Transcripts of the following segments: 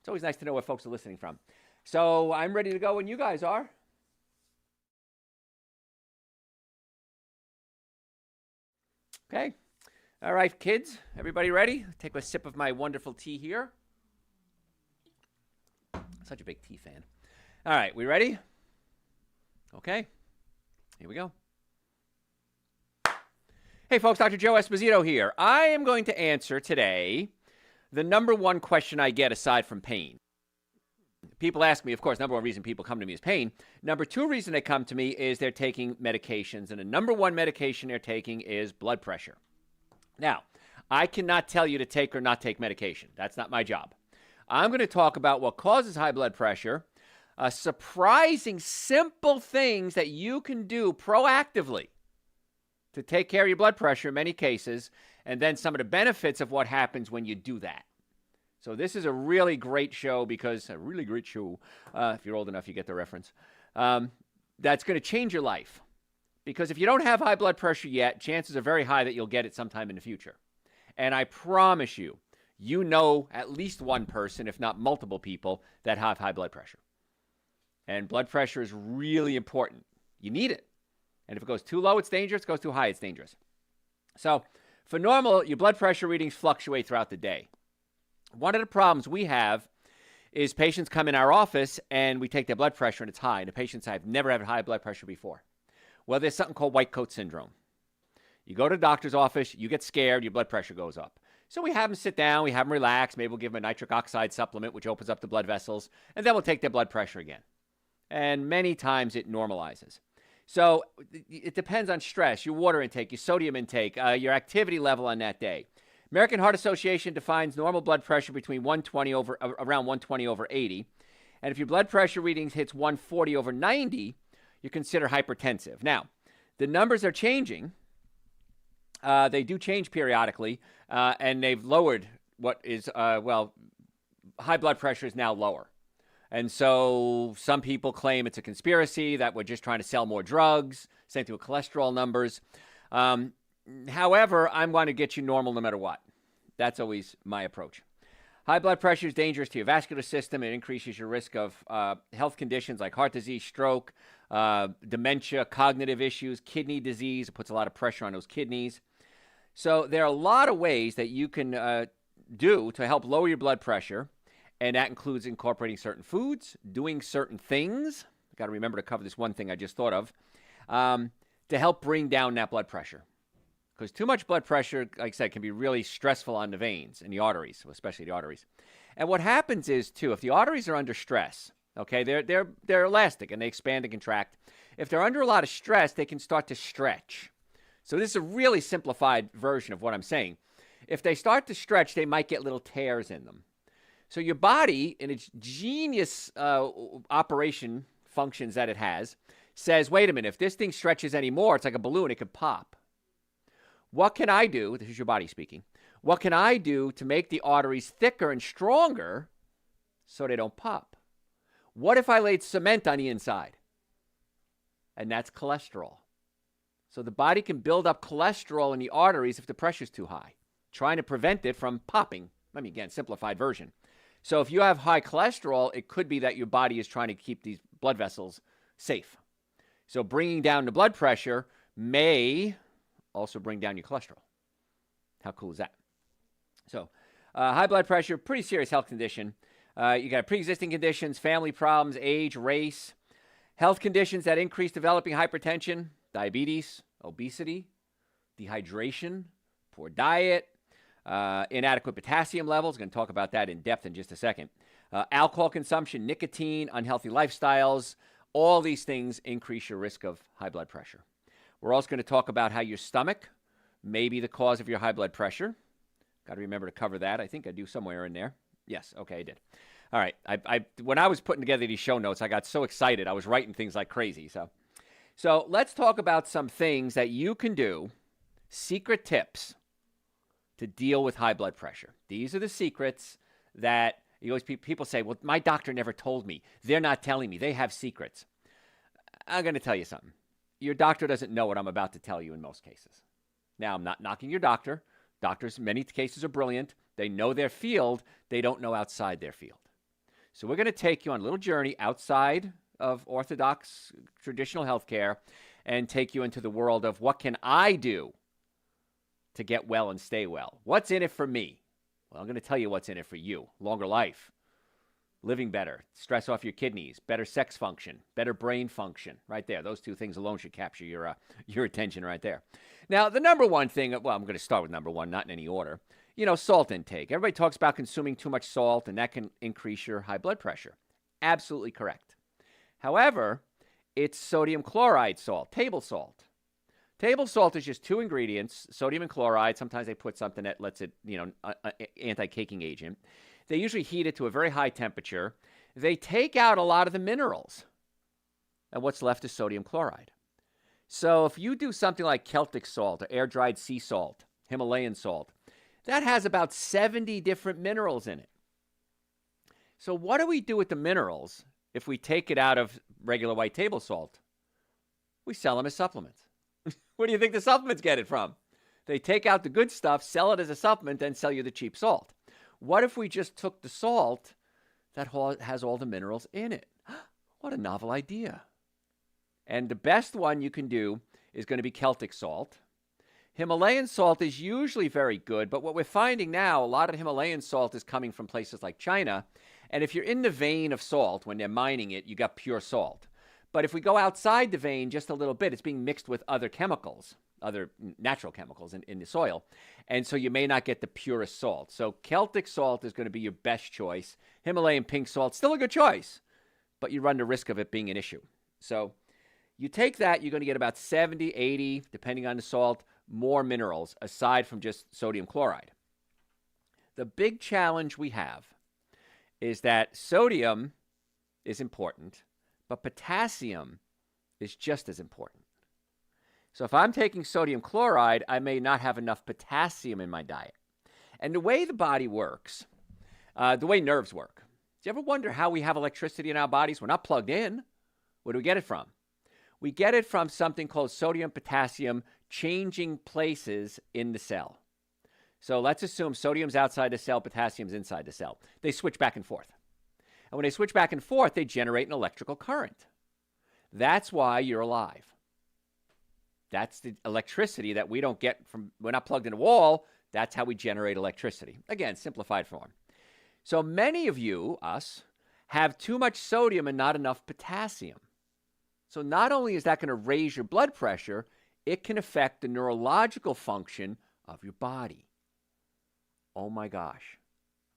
It's always nice to know where folks are listening from. So I'm ready to go when you guys are. Okay. All right, kids. Everybody ready? Take a sip of my wonderful tea here. Such a big tea fan. All right, we ready? Okay. Here we go. Hey, folks, Dr. Joe Esposito here. I am going to answer today the number one question I get aside from pain. People ask me, of course, number one reason people come to me is pain. Number two reason they come to me is they're taking medications. And the number one medication they're taking is blood pressure. Now, I cannot tell you to take or not take medication. That's not my job. I'm going to talk about what causes high blood pressure, surprising, simple things that you can do proactively to take care of your blood pressure in many cases, and then some of the benefits of what happens when you do that. So this is a really great show because if you're old enough, you get the reference, that's going to change your life. Because if you don't have high blood pressure yet, chances are very high that you'll get it sometime in the future. And I promise you, you know at least one person, if not multiple people, that have high blood pressure. And blood pressure is really important. You need it. And if it goes too low, it's dangerous. If it goes too high, it's dangerous. So for normal, your blood pressure readings fluctuate throughout the day. One of the problems we have is patients come in our office and we take their blood pressure and it's high. And the patients say, I've never had high blood pressure before. Well, there's something called white coat syndrome. You go to the doctor's office, you get scared, your blood pressure goes up. So we have them sit down, we have them relax. Maybe we'll give them a nitric oxide supplement, which opens up the blood vessels. And then we'll take their blood pressure again. And many times it normalizes. So it depends on stress, your water intake, your sodium intake, your activity level on that day. American Heart Association defines normal blood pressure between around 120 over 80. And if your blood pressure readings hits 140 over 90, you consider hypertensive. Now, the numbers are changing. They do change periodically, and they've lowered what is, high blood pressure is now lower. And so some people claim it's a conspiracy, that we're just trying to sell more drugs, same thing with cholesterol numbers. However, I'm going to get you normal no matter what. That's always my approach. High blood pressure is dangerous to your vascular system. It increases your risk of health conditions like heart disease, stroke, dementia, cognitive issues, kidney disease. It puts a lot of pressure on those kidneys. So there are a lot of ways that you can do to help lower your blood pressure. And that includes incorporating certain foods, doing certain things. I've got to remember to cover this one thing I just thought of, to help bring down that blood pressure. Because too much blood pressure, like I said, can be really stressful on the veins and the arteries, especially the arteries. And what happens is, too, if the arteries are under stress, okay, they're elastic and they expand and contract. If they're under a lot of stress, they can start to stretch. So this is a really simplified version of what I'm saying. If they start to stretch, they might get little tears in them. So your body, in its genius operation functions that it has, says, wait a minute, if this thing stretches anymore, it's like a balloon, it could pop. What can I do? This is your body speaking. What can I do to make the arteries thicker and stronger so they don't pop? What if I laid cement on the inside? And that's cholesterol. So the body can build up cholesterol in the arteries if the pressure's too high, trying to prevent it from popping. Let me again, simplified version. So if you have high cholesterol, it could be that your body is trying to keep these blood vessels safe. So bringing down the blood pressure may also bring down your cholesterol. How cool is that? So high blood pressure, pretty serious health condition. You got pre-existing conditions, family problems, age, race, health conditions that increase developing hypertension, diabetes, obesity, dehydration, poor diet, inadequate potassium levels. Going to talk about that in depth in just a second. Alcohol consumption, nicotine, unhealthy lifestyles, all these things increase your risk of high blood pressure. We're also going to talk about how your stomach may be the cause of your high blood pressure. Got to remember to cover that. I think I do somewhere in there. Yes, okay, I did. All right. When I was putting together these show notes, I got so excited. I was writing things like crazy. So let's talk about some things that you can do, secret tips to deal with high blood pressure. These are the secrets that people say, well, my doctor never told me. They're not telling me. They have secrets. I'm going to tell you something. Your doctor doesn't know what I'm about to tell you in most cases. Now, I'm not knocking your doctor. Doctors, in many cases, are brilliant. They know their field. They don't know outside their field. So we're going to take you on a little journey outside of orthodox traditional healthcare and take you into the world of what can I do to get well and stay well? What's in it for me? Well, I'm going to tell you what's in it for you. Longer life, living better, stress off your kidneys, better sex function, better brain function. Right there. Those two things alone should capture your attention right there. Now, the number one thing, well, I'm going to start with number one, not in any order. Salt intake. Everybody talks about consuming too much salt, and that can increase your high blood pressure. Absolutely correct. However, it's sodium chloride salt, table salt. Table salt is just two ingredients, sodium and chloride. Sometimes they put something that lets it, anti-caking agent. They usually heat it to a very high temperature. They take out a lot of the minerals, and what's left is sodium chloride. So if you do something like Celtic salt or air-dried sea salt, Himalayan salt, that has about 70 different minerals in it. So what do we do with the minerals if we take it out of regular white table salt? We sell them as supplements. Where do you think the supplements get it from? They take out the good stuff, sell it as a supplement, then sell you the cheap salt. What if we just took the salt that has all the minerals in it? What a novel idea. And the best one you can do is going to be Celtic salt. Himalayan salt is usually very good, but what we're finding now, a lot of Himalayan salt is coming from places like China. And if you're in the vein of salt, when they're mining it, you got pure salt. But if we go outside the vein just a little bit, it's being mixed with other chemicals, other natural chemicals in the soil. And so you may not get the purest salt. So Celtic salt is going to be your best choice. Himalayan pink salt, still a good choice, but you run the risk of it being an issue. So you take that, you're going to get about 70, 80, depending on the salt, more minerals aside from just sodium chloride. The big challenge we have is that sodium is important, but potassium is just as important. So if I'm taking sodium chloride, I may not have enough potassium in my diet. And the way the body works, the way nerves work, do you ever wonder how we have electricity in our bodies? We're not plugged in. Where do we get it from? We get it from something called sodium potassium changing places in the cell. So let's assume sodium's outside the cell, potassium's inside the cell. They switch back and forth. And when they switch back and forth, they generate an electrical current. That's why you're alive. That's the electricity that we don't get we're not plugged in a wall. That's how we generate electricity. Again, simplified form. So many of you, us, have too much sodium and not enough potassium. So not only is that going to raise your blood pressure, it can affect the neurological function of your body. Oh my gosh.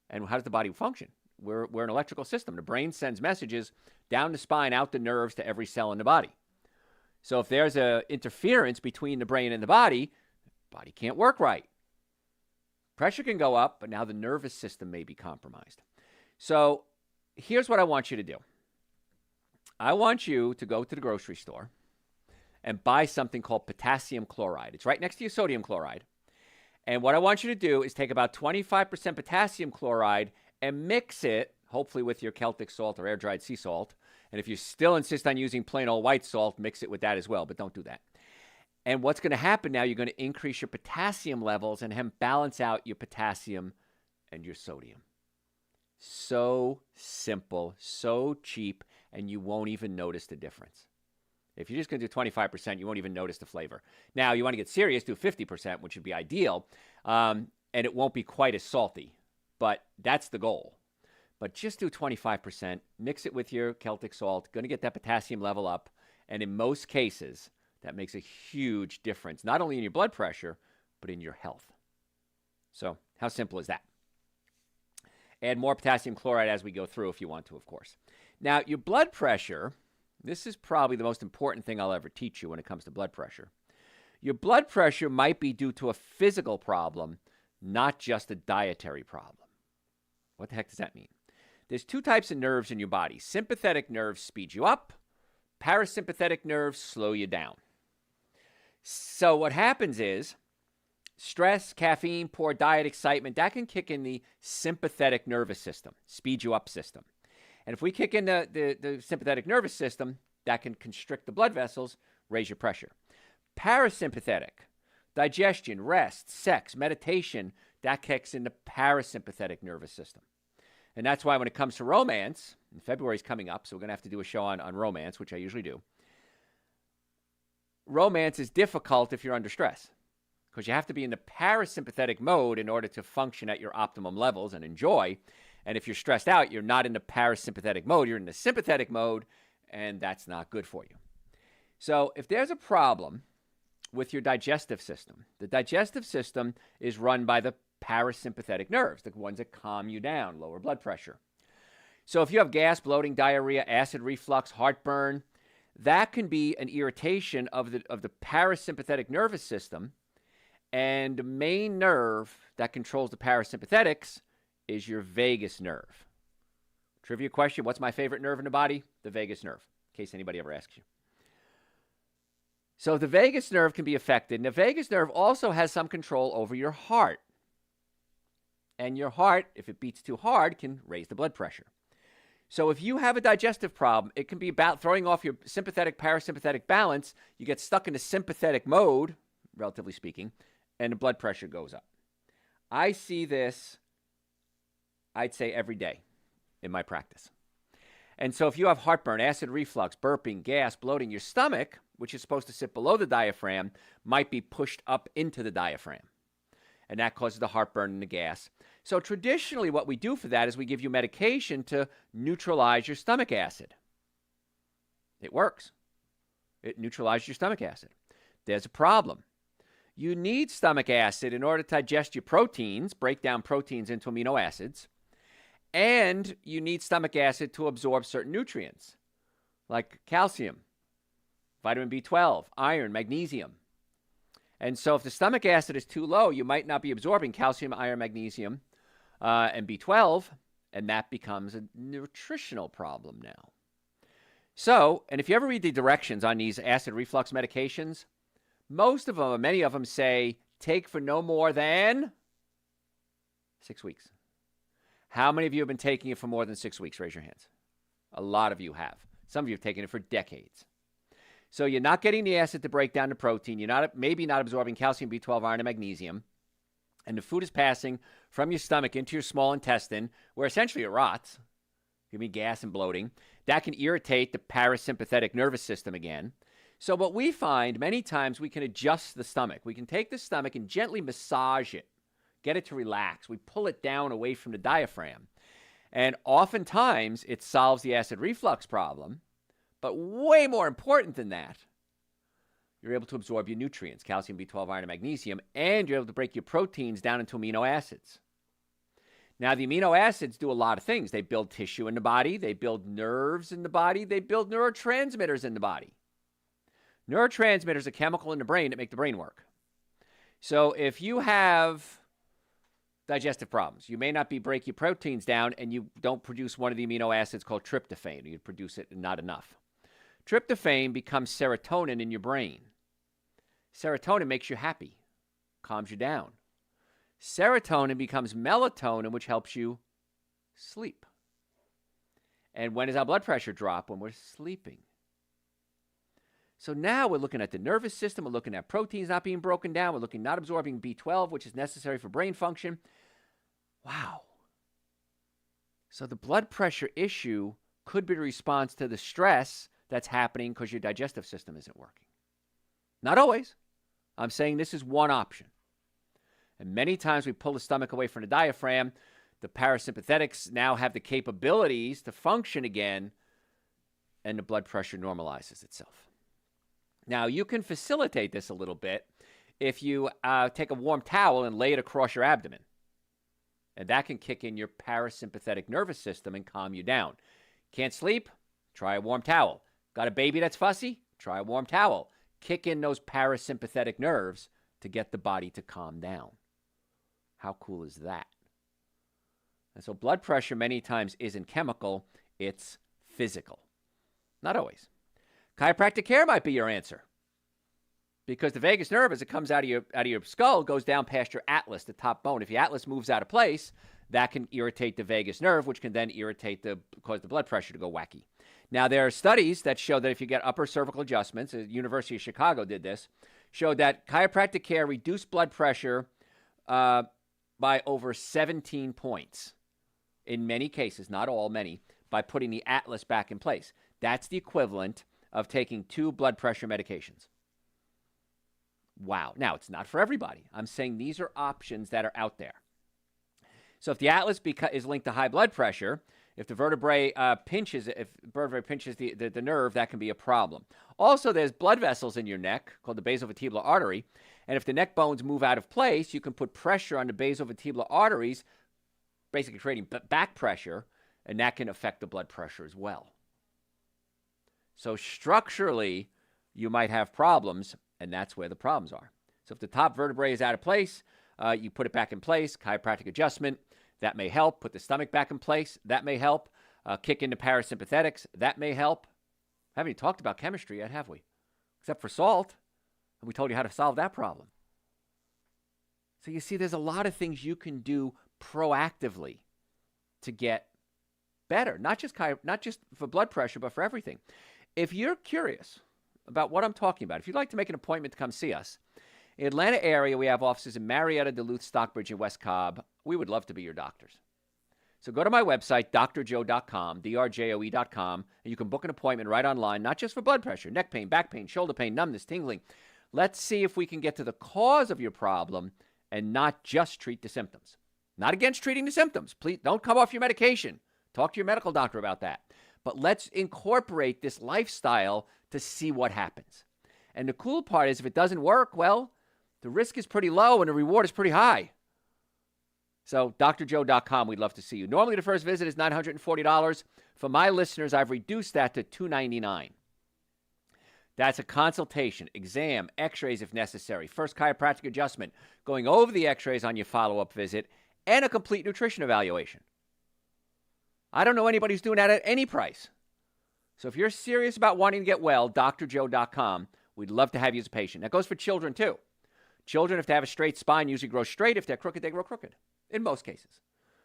And how does the body function? We're an electrical system. The brain sends messages down the spine, out the nerves to every cell in the body. So if there's an interference between the brain and the body can't work right. Pressure can go up, but now the nervous system may be compromised. So here's what I want you to do. I want you to go to the grocery store and buy something called potassium chloride. It's right next to your sodium chloride. And what I want you to do is take about 25% potassium chloride and mix it, hopefully with your Celtic salt or air-dried sea salt. And if you still insist on using plain old white salt, mix it with that as well, but don't do that. And what's going to happen now, you're going to increase your potassium levels and balance out your potassium and your sodium. So simple, so cheap, and you won't even notice the difference. If you're just going to do 25%, you won't even notice the flavor. Now, you want to get serious, do 50%, which would be ideal, and it won't be quite as salty, but that's the goal. But just do 25%, mix it with your Celtic salt, going to get that potassium level up, and in most cases, that makes a huge difference, not only in your blood pressure, but in your health. So how simple is that? Add more potassium chloride as we go through if you want to, of course. Now, your blood pressure, this is probably the most important thing I'll ever teach you when it comes to blood pressure. Your blood pressure might be due to a physical problem, not just a dietary problem. What the heck does that mean? There's two types of nerves in your body. Sympathetic nerves speed you up. Parasympathetic nerves slow you down. So what happens is stress, caffeine, poor diet, excitement, that can kick in the sympathetic nervous system, speed you up system. And if we kick in the sympathetic nervous system, that can constrict the blood vessels, raise your pressure. Parasympathetic, digestion, rest, sex, meditation, that kicks in the parasympathetic nervous system. And that's why when it comes to romance, and February's coming up, so we're going to have to do a show on romance, which I usually do. Romance is difficult if you're under stress because you have to be in the parasympathetic mode in order to function at your optimum levels and enjoy. And if you're stressed out, you're not in the parasympathetic mode. You're in the sympathetic mode, and that's not good for you. So if there's a problem with your digestive system, the digestive system is run by the parasympathetic nerves, the ones that calm you down, lower blood pressure. So if you have gas, bloating, diarrhea, acid reflux, heartburn, that can be an irritation of the parasympathetic nervous system. And the main nerve that controls the parasympathetics is your vagus nerve. Trivia question, what's my favorite nerve in the body? The vagus nerve, in case anybody ever asks you. So the vagus nerve can be affected. And the vagus nerve also has some control over your heart. And your heart, if it beats too hard, can raise the blood pressure. So if you have a digestive problem, it can be about throwing off your sympathetic, parasympathetic balance. You get stuck in a sympathetic mode, relatively speaking, and the blood pressure goes up. I see this, I'd say, every day in my practice. And so if you have heartburn, acid reflux, burping, gas, bloating, your stomach, which is supposed to sit below the diaphragm, might be pushed up into the diaphragm. And that causes the heartburn and the gas. So traditionally what we do for that is we give you medication to neutralize your stomach acid. It works. It neutralizes your stomach acid. There's a problem. You need stomach acid in order to digest your proteins, break down proteins into amino acids, and you need stomach acid to absorb certain nutrients like calcium, vitamin B12, iron, magnesium. And so if the stomach acid is too low, you might not be absorbing calcium, iron, magnesium, and B12, and that becomes a nutritional problem now. So, and if you ever read the directions on these acid reflux medications, most of them, many of them say, take for no more than 6 weeks. How many of you have been taking it for more than 6 weeks? Raise your hands. A lot of you have. Some of you have taken it for decades. So you're not getting the acid to break down the protein. You're maybe not absorbing calcium, B12, iron, and magnesium. And the food is passing from your stomach into your small intestine, where essentially it rots, giving gas and bloating. That can irritate the parasympathetic nervous system again. So what we find, many times we can adjust the stomach. We can take the stomach and gently massage it, get it to relax. We pull it down away from the diaphragm. And oftentimes it solves the acid reflux problem. But way more important than that, you're able to absorb your nutrients, calcium, B12, iron, and magnesium, and you're able to break your proteins down into amino acids. Now, the amino acids do a lot of things. They build tissue in the body. They build nerves in the body. They build neurotransmitters in the body. Neurotransmitters are chemical in the brain that make the brain work. So if you have digestive problems, you may not be breaking your proteins down and you don't produce one of the amino acids called tryptophan. You produce it not enough. Tryptophan becomes serotonin in your brain. Serotonin makes you happy, calms you down. Serotonin becomes melatonin, which helps you sleep. And when does our blood pressure drop? When we're sleeping. So now we're looking at the nervous system. We're looking at proteins not being broken down. We're looking not absorbing B12, which is necessary for brain function. Wow. So the blood pressure issue could be a response to the stress that's happening because your digestive system isn't working. Not always. I'm saying this is one option. And many times we pull the stomach away from the diaphragm. The parasympathetics now have the capabilities to function again, and the blood pressure normalizes itself. Now, you can facilitate this a little bit if you take a warm towel and lay it across your abdomen. And that can kick in your parasympathetic nervous system and calm you down. Can't sleep? Try a warm towel. Got a baby that's fussy? Try a warm towel. Kick in those parasympathetic nerves to get the body to calm down. How cool is that? And so blood pressure many times isn't chemical, it's physical. Not always. Chiropractic care might be your answer. Because the vagus nerve, as it comes out of your skull, goes down past your atlas, the top bone. If your atlas moves out of place, that can irritate the vagus nerve, which can then cause the blood pressure to go wacky. Now, there are studies that show that if you get upper cervical adjustments, the University of Chicago did this, showed that chiropractic care reduced blood pressure by over 17 points in many cases, not all, many, by putting the Atlas back in place. That's the equivalent of taking 2 blood pressure medications. Wow. Now, it's not for everybody. I'm saying these are options that are out there. So if the Atlas is linked to high blood pressure, if the vertebrae pinches the nerve, that can be a problem. Also, there's blood vessels in your neck called the basovertebral artery. And if the neck bones move out of place, you can put pressure on the basovertebral arteries, basically creating back pressure, and that can affect the blood pressure as well. So structurally, you might have problems, and that's where the problems are. So if the top vertebrae is out of place, you put it back in place, chiropractic adjustment, that may help. Put the stomach back in place, that may help. Kick into parasympathetics, that may help. Haven't even talked about chemistry yet, have we? Except for salt. And we told you how to solve that problem. So you see, there's a lot of things you can do proactively to get better, not just for blood pressure, but for everything. If you're curious about what I'm talking about, if you'd like to make an appointment to come see us, in the Atlanta area, we have offices in Marietta, Duluth, Stockbridge, and West Cobb. We would love to be your doctors. So go to my website, drjoe.com, drjoe.com, and you can book an appointment right online, not just for blood pressure, neck pain, back pain, shoulder pain, numbness, tingling. Let's see if we can get to the cause of your problem and not just treat the symptoms. Not against treating the symptoms. Please don't come off your medication. Talk to your medical doctor about that. But let's incorporate this lifestyle to see what happens. And the cool part is if it doesn't work, well, the risk is pretty low and the reward is pretty high. So drjoe.com, we'd love to see you. Normally the first visit is $940. For my listeners, I've reduced that to $299. That's a consultation, exam, x-rays if necessary, first chiropractic adjustment, going over the x-rays on your follow-up visit, and a complete nutrition evaluation. I don't know anybody who's doing that at any price. So if you're serious about wanting to get well, drjoe.com, we'd love to have you as a patient. That goes for children too. Children, if they have a straight spine, usually grow straight. If they're crooked, they grow crooked, in most cases.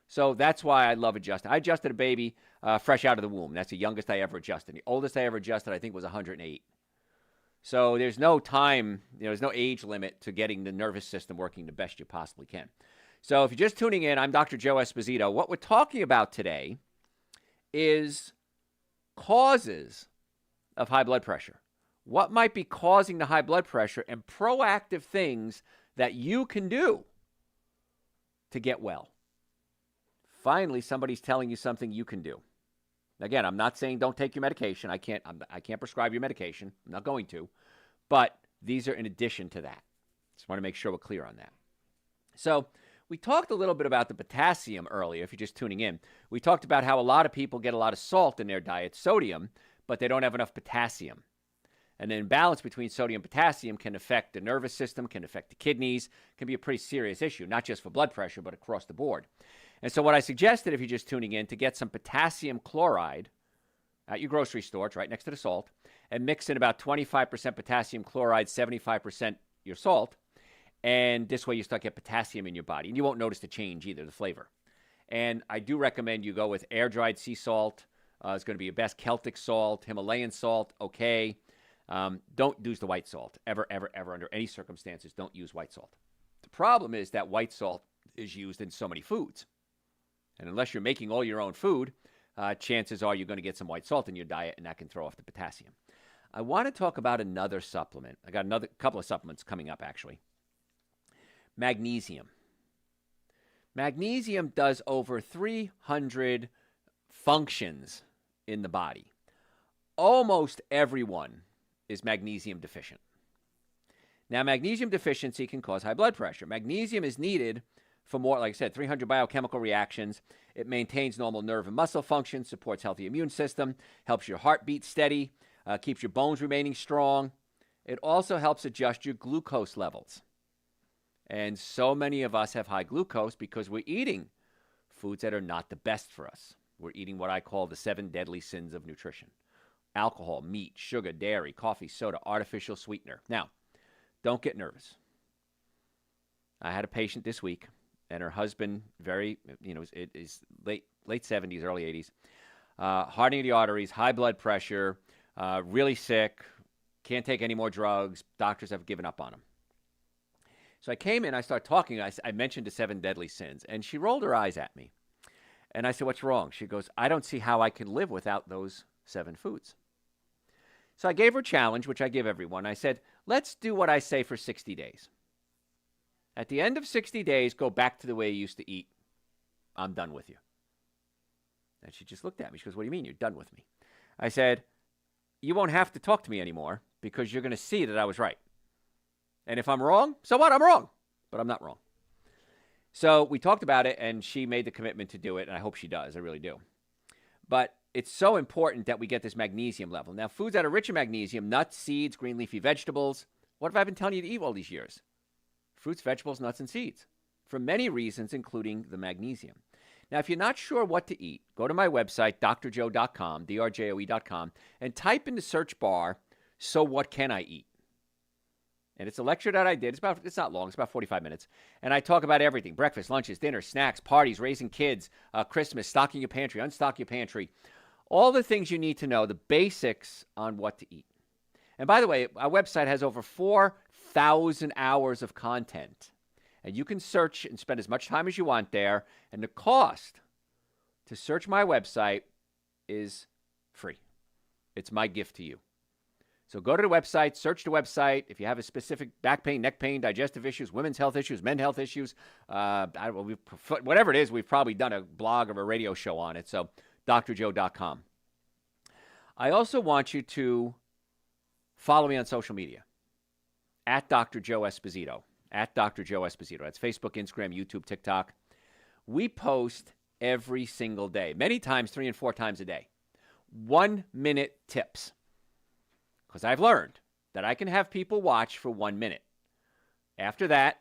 So that's why I love adjusting. I adjusted a baby fresh out of the womb. That's the youngest I ever adjusted. The oldest I ever adjusted, I think, was 108. So there's no time, there's no age limit to getting the nervous system working the best you possibly can. So if you're just tuning in, I'm Dr. Joe Esposito. What we're talking about today is causes of high blood pressure. What might be causing the high blood pressure and proactive things that you can do to get well. Finally, somebody's telling you something you can do. Again, I'm not saying don't take your medication. I can't prescribe your medication. I'm not going to. But these are in addition to that. Just want to make sure we're clear on that. So we talked a little bit about the potassium earlier, if you're just tuning in. We talked about how a lot of people get a lot of salt in their diet, sodium, but they don't have enough potassium. And the imbalance between sodium and potassium can affect the nervous system, can affect the kidneys, can be a pretty serious issue, not just for blood pressure, but across the board. And so what I suggested, if you're just tuning in, to get some potassium chloride at your grocery store, it's right next to the salt, and mix in about 25% potassium chloride, 75% your salt. And this way you start to get potassium in your body. And you won't notice the change either, the flavor. And I do recommend you go with air-dried sea salt. It's going to be your best Celtic salt, Himalayan salt, okay. Don't use the white salt. Ever, under any circumstances, don't use white salt. The problem is that white salt is used in so many foods. And unless you're making all your own food, chances are you're going to get some white salt in your diet, and that can throw off the potassium. I want to talk about another supplement. I got another couple of supplements coming up, actually. Magnesium. Magnesium does over 300 functions in the body. Almost everyone is magnesium deficient. Now, magnesium deficiency can cause high blood pressure. Magnesium is needed for more, like I said, 300 biochemical reactions. It maintains normal nerve and muscle function, supports healthy immune system, helps your heart beat steady, keeps your bones remaining strong. It also helps adjust your glucose levels. And so many of us have high glucose because we're eating foods that are not the best for us. We're eating what I call the 7 deadly sins of nutrition. Alcohol, meat, sugar, dairy, coffee, soda, artificial sweetener. Now, don't get nervous. I had a patient this week, and her husband, is late 70s, early 80s, hardening of the arteries, high blood pressure, really sick, can't take any more drugs. Doctors have given up on him. So I came in, I started talking. I mentioned the 7 deadly sins, and she rolled her eyes at me. And I said, what's wrong? She goes, I don't see how I can live without those 7 foods. So I gave her a challenge, which I give everyone. I said, let's do what I say for 60 days. At the end of 60 days, go back to the way you used to eat. I'm done with you. And she just looked at me. She goes, what do you mean you're done with me? I said, you won't have to talk to me anymore because you're going to see that I was right. And if I'm wrong, so what? I'm wrong. But I'm not wrong. So we talked about it, and she made the commitment to do it, and I hope she does. I really do. But it's so important that we get this magnesium level. Now, foods that are rich in magnesium, nuts, seeds, green leafy vegetables. What have I been telling you to eat all these years? Fruits, vegetables, nuts, and seeds. For many reasons, including the magnesium. Now, if you're not sure what to eat, go to my website, drjoe.com, drjoe.com, and type in the search bar, so what can I eat? And it's a lecture that I did. It's not long. It's about 45 minutes. And I talk about everything: breakfast, lunches, dinner, snacks, parties, raising kids, Christmas, stocking your pantry, unstock your pantry. All the things you need to know, the basics on what to eat. And by the way, our website has over 4,000 hours of content. And you can search and spend as much time as you want there. And the cost to search my website is free. It's my gift to you. So go to the website, search the website. If you have a specific back pain, neck pain, digestive issues, women's health issues, men's health issues, whatever it is, we've probably done a blog or a radio show on it. So drjoe.com. I also want you to follow me on social media at Dr. Joe Esposito. At Dr. Joe Esposito. That's Facebook, Instagram, YouTube, TikTok. We post every single day, many times, 3 and 4 times a day. 1-minute tips. Because I've learned that I can have people watch for 1 minute. After that,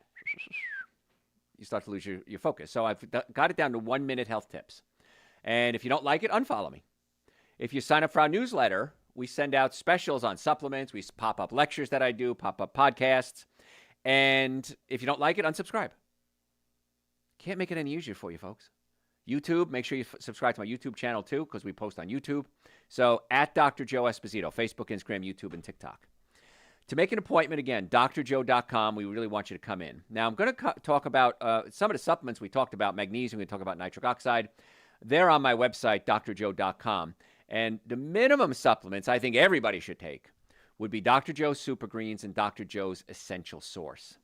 you start to lose your focus. So I've got it down to 1-minute health tips. And if you don't like it, unfollow me. If you sign up for our newsletter, we send out specials on supplements. We pop up lectures that I do, pop up podcasts. And if you don't like it, unsubscribe. Can't make it any easier for you, folks. YouTube, make sure you subscribe to my YouTube channel too, because we post on YouTube. So at Dr. Joe Esposito, Facebook, Instagram, YouTube, and TikTok. To make an appointment, again, drjoe.com. We really want you to come in. Now, I'm going to talk about some of the supplements we talked about, magnesium, we talk about nitric oxide. They're on my website, drjoe.com. And the minimum supplements I think everybody should take would be Dr. Joe's Super Greens and Dr. Joe's Essential Source.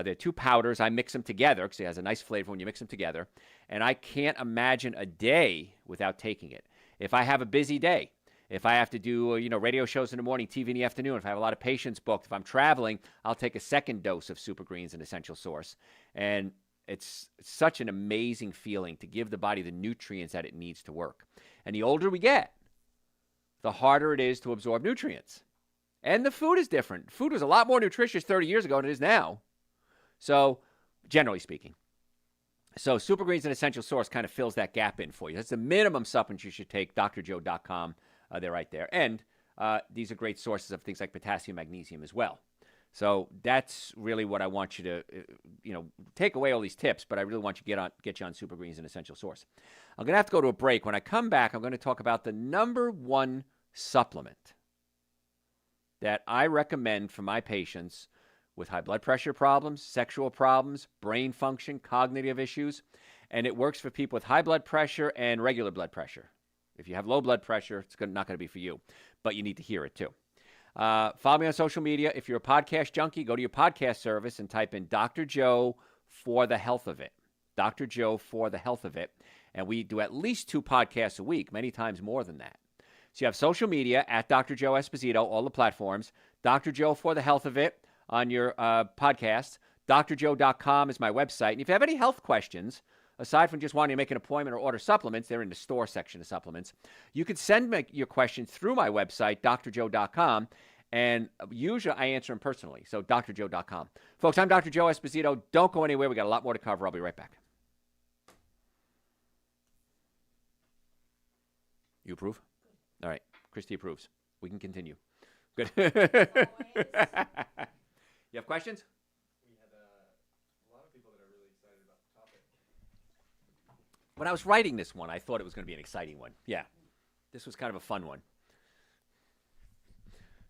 They're 2 powders. I mix them together because it has a nice flavor when you mix them together. And I can't imagine a day without taking it. If I have a busy day, if I have to do radio shows in the morning, TV in the afternoon, if I have a lot of patients booked, if I'm traveling, I'll take a second dose of Super Greens and Essential Source. And it's such an amazing feeling to give the body the nutrients that it needs to work. And the older we get, the harder it is to absorb nutrients. And the food is different. Food was a lot more nutritious 30 years ago than it is now. So, generally speaking. So, Super Greens and Essential Source kind of fills that gap in for you. That's the minimum supplement you should take, drjoe.com. They're right there. And these are great sources of things like potassium, magnesium as well. So, that's really what I want you to, take away all these tips, but I really want you to get you on Super Greens and Essential Source. I'm going to have to go to a break. When I come back, I'm going to talk about the number 1 supplement that I recommend for my patients with high blood pressure problems, sexual problems, brain function, cognitive issues. And it works for people with high blood pressure and regular blood pressure. If you have low blood pressure, it's not going to be for you, but you need to hear it too. Follow me on social media. If you're a podcast junkie, go to your podcast service and type in Dr. Joe for the health of it. Dr. Joe for the health of it. And we do at least 2 podcasts a week, many times more than that. So you have social media at Dr. Joe Esposito, all the platforms. Dr. Joe for the health of it on your podcast. drjoe.com is my website. And if you have any health questions, aside from just wanting to make an appointment or order supplements, they're in the store section of supplements. You can send me your questions through my website, drjoe.com, and usually I answer them personally. So drjoe.com. Folks, I'm Dr. Joe Esposito. Don't go anywhere. We got a lot more to cover. I'll be right back. You approve? All right. Christy approves. We can continue. Good. You have questions? We had a lot of people that are really excited about the topic. When I was writing this one, I thought it was going to be an exciting one. Yeah. This was kind of a fun one.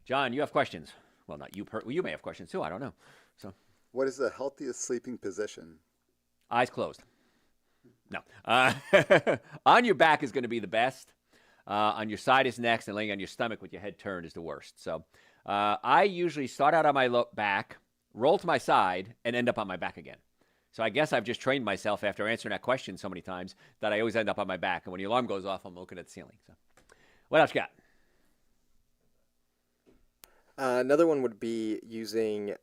John, you have questions. Well, not you. You may have questions too. I don't know. So, what is the healthiest sleeping position? Eyes closed. No. On your back is going to be the best. On your side is next, and laying on your stomach with your head turned is the worst. So I usually start out on my back, roll to my side, and end up on my back again. So I guess I've just trained myself after answering that question so many times that I always end up on my back. And when the alarm goes off, I'm looking at the ceiling. So what else you got? Another one would be using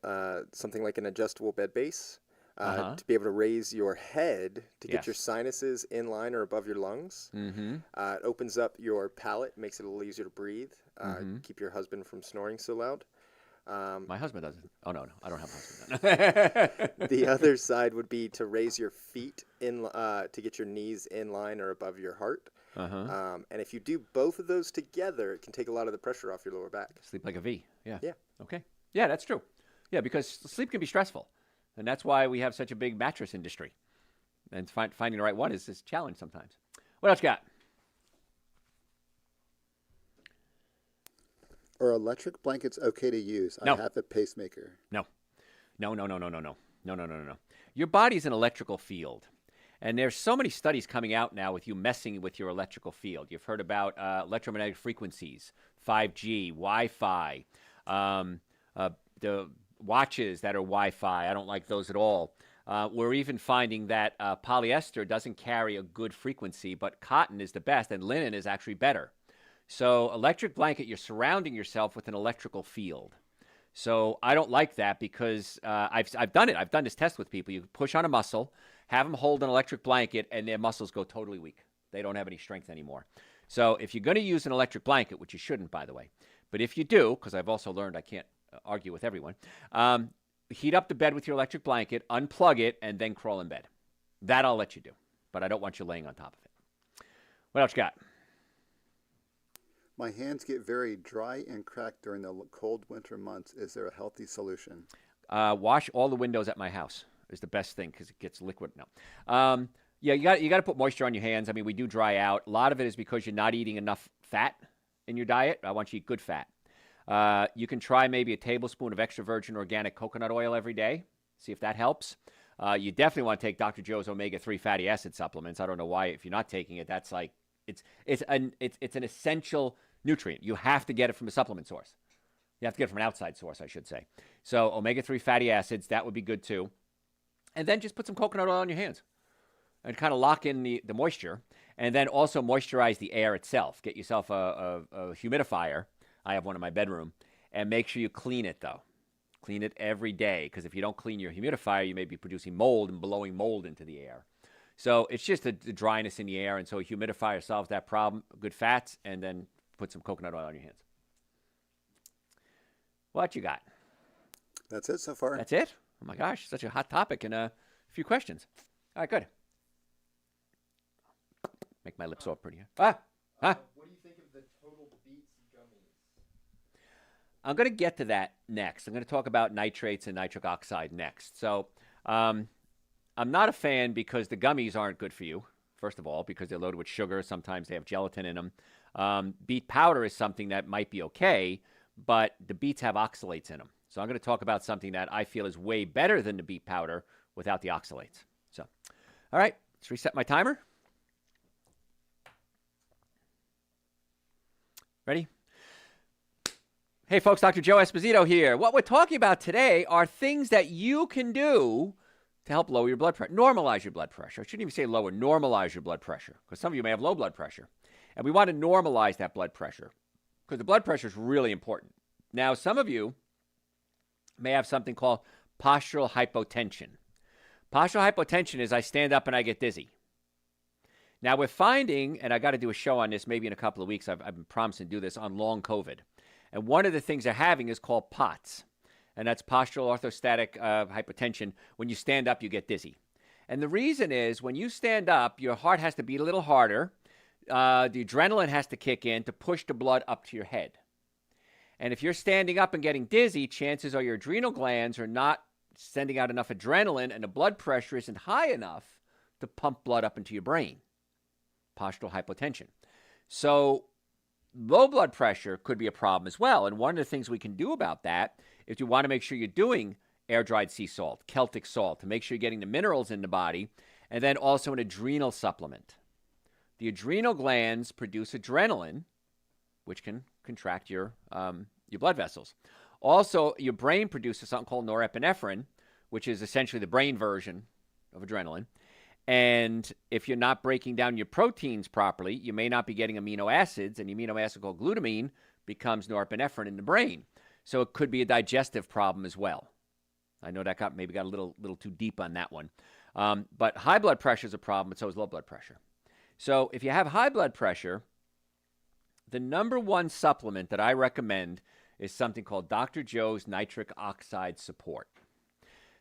something like an adjustable bed base to be able to raise your head to get your Yes. sinuses in line or above your lungs. Mm-hmm. It opens up your palate, makes it a little easier to breathe, keep your husband from snoring so loud. My husband doesn't. Oh, no, I don't have a husband. The other side would be to raise your feet to get your knees in line or above your heart. And if you do both of those together, it can take a lot of the pressure off your lower back. Sleep like a V. Yeah. Yeah. Okay. Yeah, that's true. Yeah, because sleep can be stressful. And that's why we have such a big mattress industry. And finding the right one is this challenge sometimes. What else you got? Are electric blankets okay to use? No. I have a pacemaker. No. No. Your body's an electrical field. And there's so many studies coming out now with you messing with your electrical field. You've heard about electromagnetic frequencies, 5G, Wi-Fi, the watches that are Wi-Fi. I don't like those at all. We're even finding that polyester doesn't carry a good frequency, but cotton is the best, and linen is actually better. So electric blanket, you're surrounding yourself with an electrical field. So I don't like that because I've done it. I've done this test with people. You push on a muscle, have them hold an electric blanket, and their muscles go totally weak. They don't have any strength anymore. So if you're going to use an electric blanket, which you shouldn't, by the way, but if you do, because I've also learned I can't argue with everyone, heat up the bed with your electric blanket, unplug it, and then crawl in bed. That I'll let you do, but I don't want you laying on top of it. What else you got? My hands get very dry and cracked during the cold winter months. Is there a healthy solution? Wash all the windows at my house is the best thing because it gets liquid. No. Yeah, you got to put moisture on your hands. I mean, we do dry out. A lot of it is because you're not eating enough fat in your diet. I want you to eat good fat. You can try maybe a tablespoon of extra virgin organic coconut oil every day. See if that helps. You definitely want to take Dr. Joe's omega-3 fatty acid supplements. I don't know why if you're not taking it. That's like it's an essential nutrient. You have to get it from a supplement source. You have to get it from an outside source, I should say. So omega-3 fatty acids, that would be good too. And then just put some coconut oil on your hands and kind of lock in the moisture. And then also moisturize the air itself. Get yourself a humidifier. I have one in my bedroom. And make sure you clean it, though. Clean it every day, because if you don't clean your humidifier, you may be producing mold and blowing mold into the air. So it's just the dryness in the air, and so a humidifier solves that problem. Good fats, and then put some coconut oil on your hands. What you got? That's it so far. That's it? Oh, my gosh, such a hot topic and a few questions. All right, good. Make my lips all pretty. What do you think of the Total Beats gummies? I'm going to get to that next. I'm going to talk about nitrates and nitric oxide next. So I'm not a fan because the gummies aren't good for you, first of all, because they're loaded with sugar. Sometimes they have gelatin in them. Beet powder is something that might be okay, but the beets have oxalates in them. So I'm going to talk about something that I feel is way better than the beet powder without the oxalates. So, all right, let's reset my timer. Ready? Hey, folks, Dr. Joe Esposito here. What we're talking about today are things that you can do to help lower your blood pressure, normalize your blood pressure. I shouldn't even say lower, normalize your blood pressure, because some of you may have low blood pressure. And we want to normalize that blood pressure, because the blood pressure is really important. Now, some of you may have something called postural hypotension. Postural hypotension is I stand up and I get dizzy. Now, we're finding, and I got to do a show on this maybe in a couple of weeks. I've been promising to do this on long COVID. And one of the things they're having is called POTS, and that's postural orthostatic hypotension. When you stand up, you get dizzy. And the reason is when you stand up, your heart has to beat a little harder. The adrenaline has to kick in to push the blood up to your head. And if you're standing up and getting dizzy, chances are your adrenal glands are not sending out enough adrenaline, and the blood pressure isn't high enough to pump blood up into your brain. Postural hypotension. So low blood pressure could be a problem as well. And one of the things we can do about that is you want to make sure you're doing air-dried sea salt, Celtic salt, to make sure you're getting the minerals in the body. and then also an adrenal supplement. The adrenal glands produce adrenaline, which can contract your blood vessels. Also, your brain produces something called norepinephrine, which is essentially the brain version of adrenaline. And if you're not breaking down your proteins properly, you may not be getting amino acids, and the amino acid called glutamine becomes norepinephrine in the brain. So it could be a digestive problem as well. I know that got a little too deep on that one. But high blood pressure is a problem, but so is low blood pressure. So if you have high blood pressure, the number one supplement that I recommend is something called Dr. Joe's Nitric Oxide Support.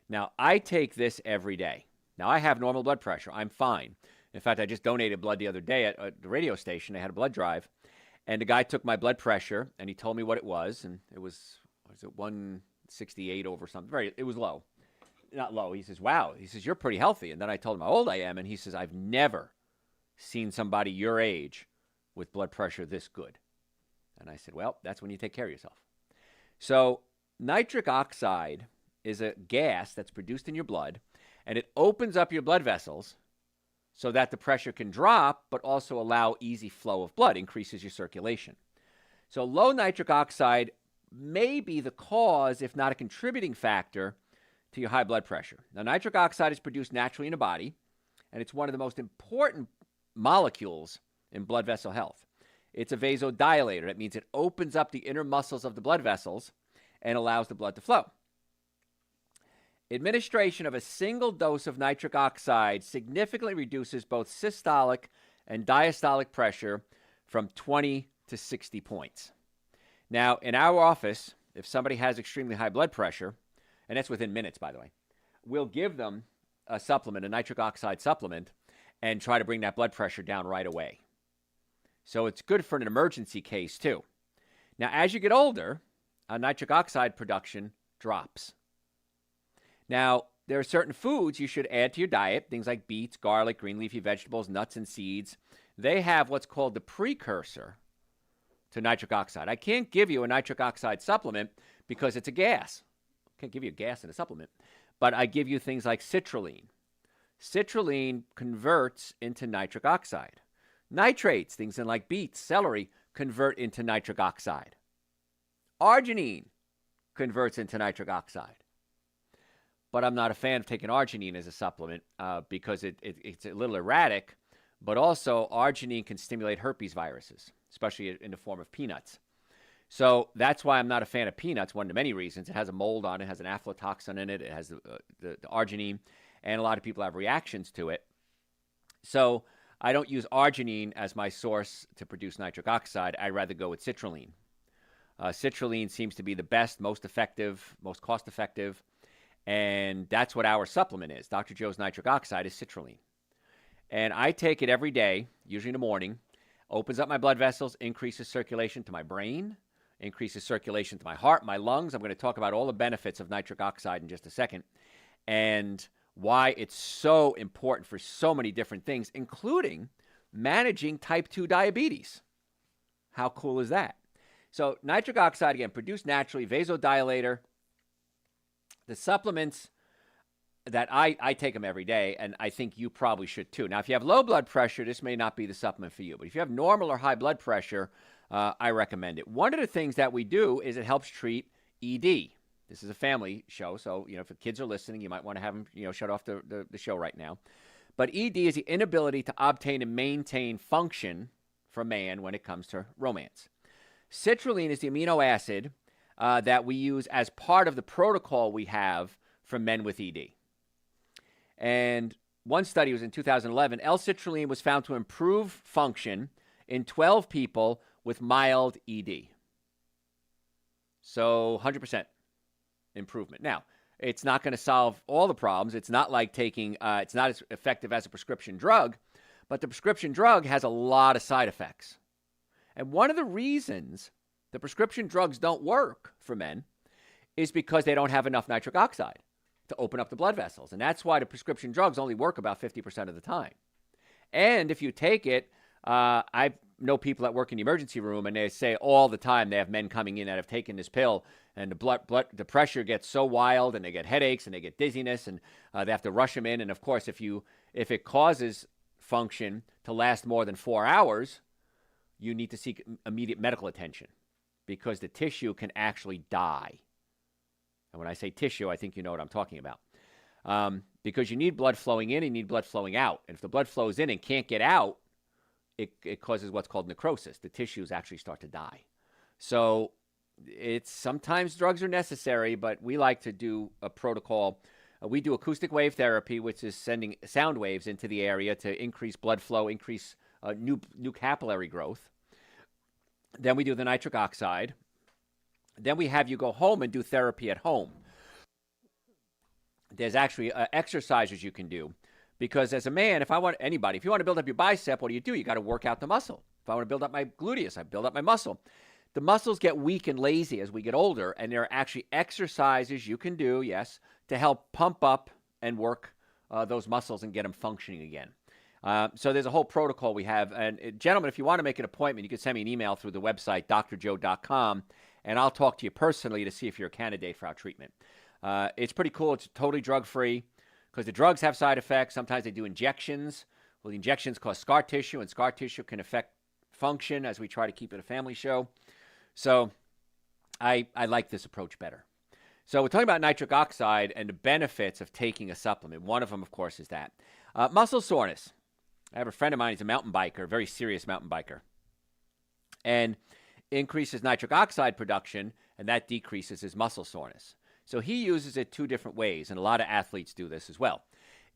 Now, I take this every day. Now, I have normal blood pressure. I'm fine. In fact, I just donated blood the other day at the radio station. They had a blood drive. And the guy took my blood pressure, and he told me what it was. And it was 168 over something. It was low. Not low. He says, wow. He says, you're pretty healthy. And then I told him how old I am. And he says, I've never seen somebody your age with blood pressure this good. And I said, well, that's when you take care of yourself. So nitric oxide is a gas that's produced in your blood, and it opens up your blood vessels so that the pressure can drop, but also allow easy flow of blood, increases your circulation. So low nitric oxide may be the cause, if not a contributing factor, to your high blood pressure. Now, nitric oxide is produced naturally in the body, and it's one of the most important molecules in blood vessel health. It's a vasodilator. That means it opens up the inner muscles of the blood vessels and allows the blood to flow. Administration of a single dose of nitric oxide significantly reduces both systolic and diastolic pressure from 20 to 60 points. Now, in our office, if somebody has extremely high blood pressure, and that's within minutes, by the way, we'll give them a supplement, a nitric oxide supplement, and try to bring that blood pressure down right away. So it's good for an emergency case, too. Now, as you get older, nitric oxide production drops. Now, there are certain foods you should add to your diet, things like beets, garlic, green leafy vegetables, nuts, and seeds. They have what's called the precursor to nitric oxide. I can't give you a nitric oxide supplement because it's a gas. I can't give you a gas in a supplement. But I give you things like citrulline. Citrulline converts into nitric oxide. Nitrates, things in like beets, celery, convert into nitric oxide. Arginine converts into nitric oxide. But I'm not a fan of taking arginine as a supplement because it's a little erratic, but also arginine can stimulate herpes viruses, especially in the form of peanuts. So that's why I'm not a fan of peanuts, one of the many reasons. It has a mold on it, has an aflatoxin in it, it has the arginine, and a lot of people have reactions to it. So I don't use arginine as my source to produce nitric oxide. I'd rather go with citrulline. Citrulline seems to be the best, most effective, most cost-effective, and that's what our supplement is. Dr. Joe's Nitric Oxide is citrulline. And I take it every day, usually in the morning, opens up my blood vessels, increases circulation to my brain, increases circulation to my heart, my lungs. I'm going to talk about all the benefits of nitric oxide in just a second, and why it's so important for so many different things, including managing type 2 diabetes. How cool is that? So nitric oxide, again, produced naturally, vasodilator. The supplements that I take them every day, and I think you probably should too. Now, if you have low blood pressure, this may not be the supplement for you. But if you have normal or high blood pressure, I recommend it. One of the things that we do is it helps treat ED. This is a family show, so if the kids are listening, you might want to have them shut off the show right now. But ED is the inability to obtain and maintain function for man when it comes to romance. Citrulline is the amino acid that we use as part of the protocol we have for men with ED. And one study was in 2011. L-citrulline was found to improve function in 12 people with mild ED. So 100% improvement. Now, it's not going to solve all the problems. It's not like it's not as effective as a prescription drug, but the prescription drug has a lot of side effects. And one of the reasons the prescription drugs don't work for men is because they don't have enough nitric oxide to open up the blood vessels. And that's why the prescription drugs only work about 50% of the time. And if you take it, I know people that work in the emergency room, and they say all the time they have men coming in that have taken this pill, and the pressure gets so wild, and they get headaches, and they get dizziness, and they have to rush them in. And of course, if you If it causes function to last more than 4 hours, you need to seek immediate medical attention because the tissue can actually die. And when I say tissue, I think you know what I'm talking about. Because you need blood flowing in and you need blood flowing out. And if the blood flows in and can't get out, it causes what's called necrosis. The tissues actually start to die. So sometimes drugs are necessary, but we like to do a protocol. We do acoustic wave therapy, which is sending sound waves into the area to increase blood flow, increase new capillary growth. Then we do the nitric oxide. Then we have you go home and do therapy at home. There's actually exercises you can do because as a man, if you want to build up your bicep, what do? You got to work out the muscle. If I want to build up my gluteus, I build up my muscle. The muscles get weak and lazy as we get older, and there are actually exercises you can do, yes, to help pump up and work those muscles and get them functioning again. So there's a whole protocol we have. And gentlemen, if you want to make an appointment, you can send me an email through the website, drjoe.com, and I'll talk to you personally to see if you're a candidate for our treatment. It's pretty cool. It's totally drug-free because the drugs have side effects. Sometimes they do injections. Well, the injections cause scar tissue, and scar tissue can affect function as we try to keep it a family show. So I like this approach better. So we're talking about nitric oxide and the benefits of taking a supplement. One of them, of course, is that. Muscle soreness. I have a friend of mine, he's a mountain biker, a very serious mountain biker. And increases nitric oxide production, and that decreases his muscle soreness. So he uses it 2 different ways, and a lot of athletes do this as well.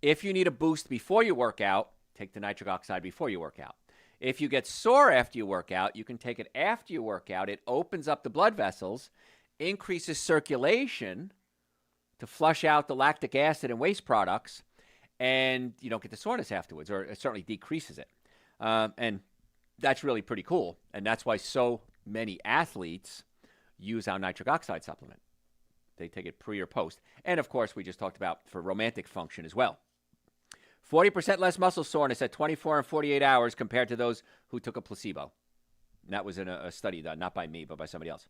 If you need a boost before you work out, take the nitric oxide before you work out. If you get sore after you work out, you can take it after you work out. It opens up the blood vessels, increases circulation to flush out the lactic acid and waste products, and you don't get the soreness afterwards, or it certainly decreases it. And that's really pretty cool, and that's why so many athletes use our nitric oxide supplement. They take it pre or post. And, of course, we just talked about for romantic function as well. 40% less muscle soreness at 24 and 48 hours compared to those who took a placebo. And that was in a study done, not by me, but by somebody else.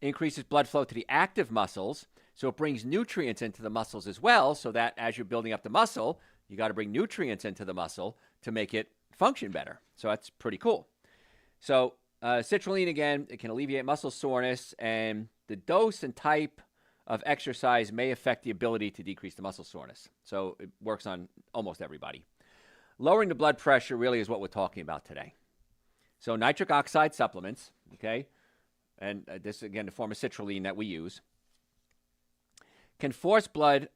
Increases blood flow to the active muscles, so it brings nutrients into the muscles as well, so that as you're building up the muscle, you got to bring nutrients into the muscle to make it function better. So that's pretty cool. So citrulline, again, it can alleviate muscle soreness, and the dose and type of exercise may affect the ability to decrease the muscle soreness. So it works on almost everybody. Lowering the blood pressure really is what we're talking about today. So nitric oxide supplements, okay, and this, again, the form of citrulline that we use, can force blood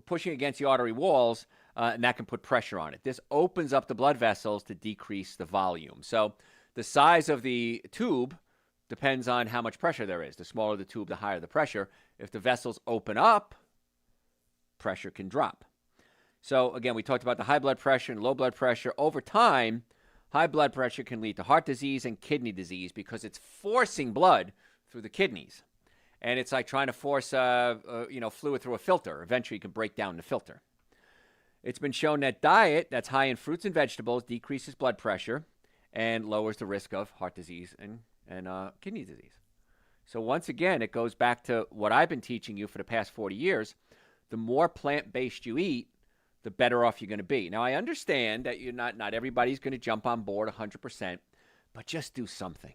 pushing against the artery walls, and that can put pressure on it. This opens up the blood vessels to decrease the volume. So the size of the tube depends on how much pressure there is. The smaller the tube, the higher the pressure. If the vessels open up, pressure can drop. So again, we talked about the high blood pressure and low blood pressure. Over time, high blood pressure can lead to heart disease and kidney disease because it's forcing blood through the kidneys. And it's like trying to force fluid through a filter. Eventually, you can break down the filter. It's been shown that diet that's high in fruits and vegetables decreases blood pressure and lowers the risk of heart disease and kidney disease. So once again, it goes back to what I've been teaching you for the past 40 years. The more plant-based you eat, the better off you're going to be. Now, I understand that you're not everybody's going to jump on board 100%, but just do something.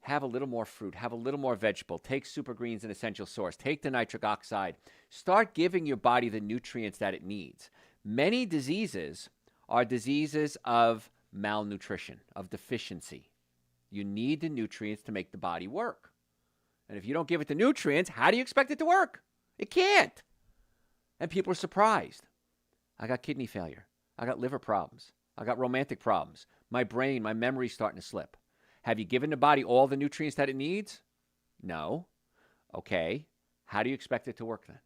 Have a little more fruit. Have a little more vegetable. Take super greens and essential source. Take the nitric oxide. Start giving your body the nutrients that it needs. Many diseases are diseases of malnutrition, of deficiency. You need the nutrients to make the body work. And if you don't give it the nutrients, how do you expect it to work? It can't. And people are surprised. I got kidney failure. I got liver problems. I got romantic problems. My brain, my memory's starting to slip. Have you given the body all the nutrients that it needs? No. Okay. How do you expect it to work then?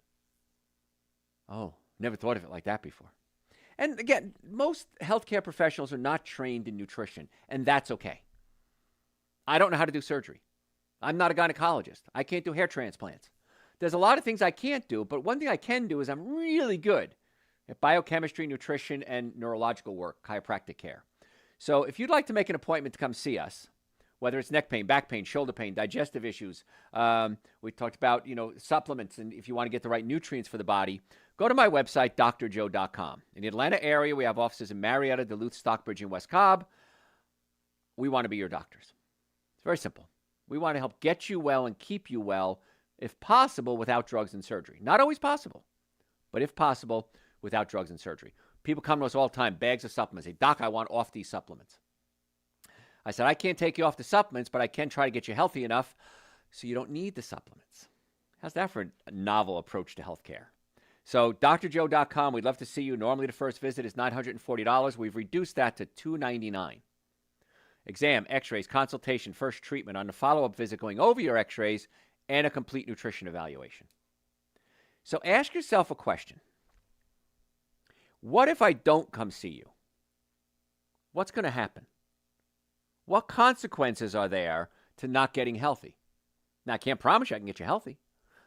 Oh, never thought of it like that before. And again, most healthcare professionals are not trained in nutrition, and that's okay. I don't know how to do surgery. I'm not a gynecologist. I can't do hair transplants. There's a lot of things I can't do, but one thing I can do is I'm really good at biochemistry, nutrition, and neurological work, chiropractic care. So if you'd like to make an appointment to come see us, whether it's neck pain, back pain, shoulder pain, digestive issues, we talked about, supplements, and if you want to get the right nutrients for the body, go to my website, drjoe.com. In the Atlanta area, we have offices in Marietta, Duluth, Stockbridge, and West Cobb. We want to be your doctors. It's very simple. We want to help get you well and keep you well, if possible, without drugs and surgery. Not always possible, but if possible, without drugs and surgery. People come to us all the time, bags of supplements. Say, Doc, I want off these supplements. I said, I can't take you off the supplements, but I can try to get you healthy enough so you don't need the supplements. How's that for a novel approach to healthcare? So drjoe.com, we'd love to see you. Normally the first visit is $940. We've reduced that to $299. Exam, x-rays, consultation, first treatment, on the follow-up visit going over your x-rays, and a complete nutrition evaluation. So ask yourself a question. What if I don't come see you? What's going to happen? What consequences are there to not getting healthy? Now, I can't promise you I can get you healthy,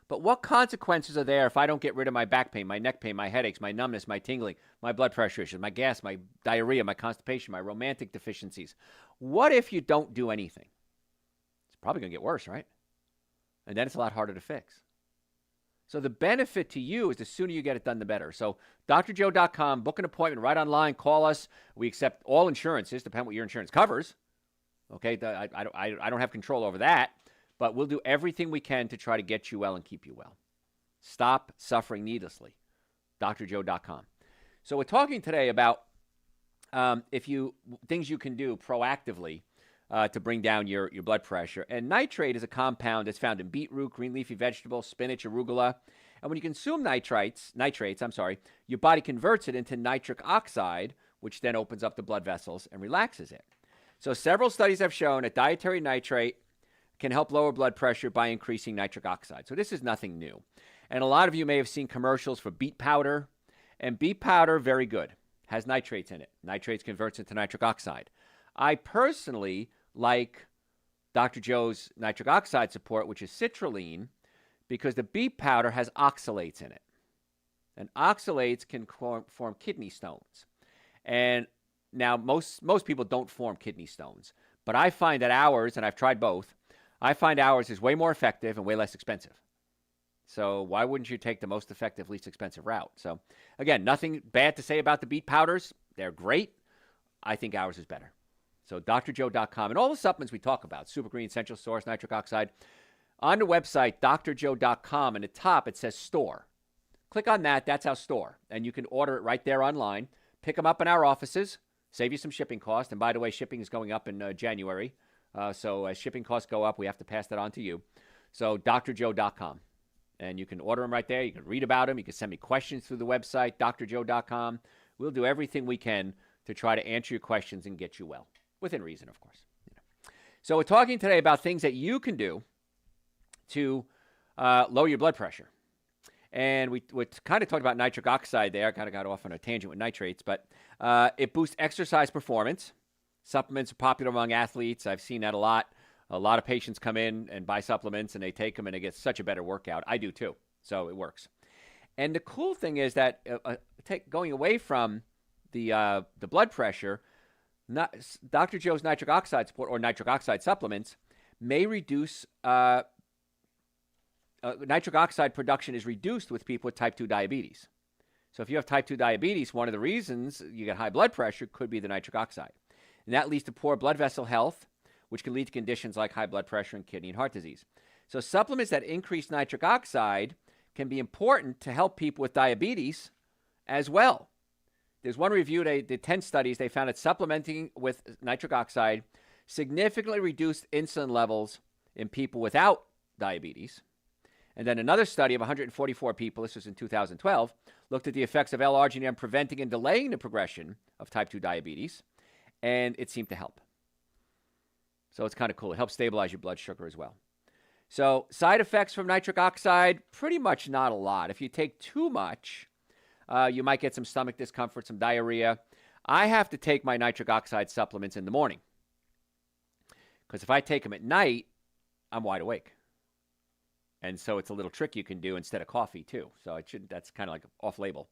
but what consequences are there if I don't get rid of my back pain, my neck pain, my headaches, my numbness, my tingling, my blood pressure issues, my gas, my diarrhea, my constipation, my romantic deficiencies? What if you don't do anything? It's probably going to get worse, right? And then it's a lot harder to fix. So the benefit to you is the sooner you get it done, the better. So drjoe.com, book an appointment right online, call us. We accept all insurances, depending on what your insurance covers. Okay, I don't have control over that, but we'll do everything we can to try to get you well and keep you well. Stop suffering needlessly. drjoe.com. So we're talking today about things you can do proactively to bring down your blood pressure. And nitrate is a compound that's found in beetroot, green leafy vegetables, spinach, arugula. And when you consume nitrates, your body converts it into nitric oxide, which then opens up the blood vessels and relaxes it. So several studies have shown that dietary nitrate can help lower blood pressure by increasing nitric oxide. So this is nothing new. And a lot of you may have seen commercials for beet powder. And beet powder, very good, has nitrates in it. Nitrates converts into nitric oxide. I personally like Dr. Joe's nitric oxide support, which is citrulline, because the beet powder has oxalates in it. And oxalates can form kidney stones. And now, most people don't form kidney stones. But I find that ours, and I've tried both, I find ours is way more effective and way less expensive. So why wouldn't you take the most effective, least expensive route? So, again, nothing bad to say about the beet powders. They're great. I think ours is better. So drjoe.com. And all the supplements we talk about, Super Green, Essential Source, nitric oxide, on the website, drjoe.com, and at the top it says store. Click on that. That's our store. And you can order it right there online. Pick them up in our offices. Save you some shipping cost. And by the way, shipping is going up in January. So as shipping costs go up, we have to pass that on to you. So drjoe.com. And you can order them right there. You can read about them. You can send me questions through the website, drjoe.com. We'll do everything we can to try to answer your questions and get you well. Within reason, of course. So we're talking today about things that you can do to lower your blood pressure. And we kind of talked about nitric oxide there. I kind of got off on a tangent with nitrates, but it boosts exercise performance. Supplements are popular among athletes. I've seen that a lot. A lot of patients come in and buy supplements, and they take them, and they get such a better workout. I do too, so it works. And the cool thing is that going away from the blood pressure, Dr. Joe's nitric oxide support or nitric oxide supplements may reduce nitric oxide production is reduced with people with type 2 diabetes. So if you have type 2 diabetes, one of the reasons you get high blood pressure could be the nitric oxide. And that leads to poor blood vessel health, which can lead to conditions like high blood pressure and kidney and heart disease. So supplements that increase nitric oxide can be important to help people with diabetes as well. There's one review, they did 10 studies. They found that supplementing with nitric oxide significantly reduced insulin levels in people without diabetes. And then another study of 144 people, this was in 2012, looked at the effects of L-arginine on preventing and delaying the progression of type 2 diabetes, and it seemed to help. So it's kind of cool. It helps stabilize your blood sugar as well. So side effects from nitric oxide, pretty much not a lot. If you take too much, you might get some stomach discomfort, some diarrhea. I have to take my nitric oxide supplements in the morning because if I take them at night, I'm wide awake. And so it's a little trick you can do instead of coffee too. So that's kind of like off-label.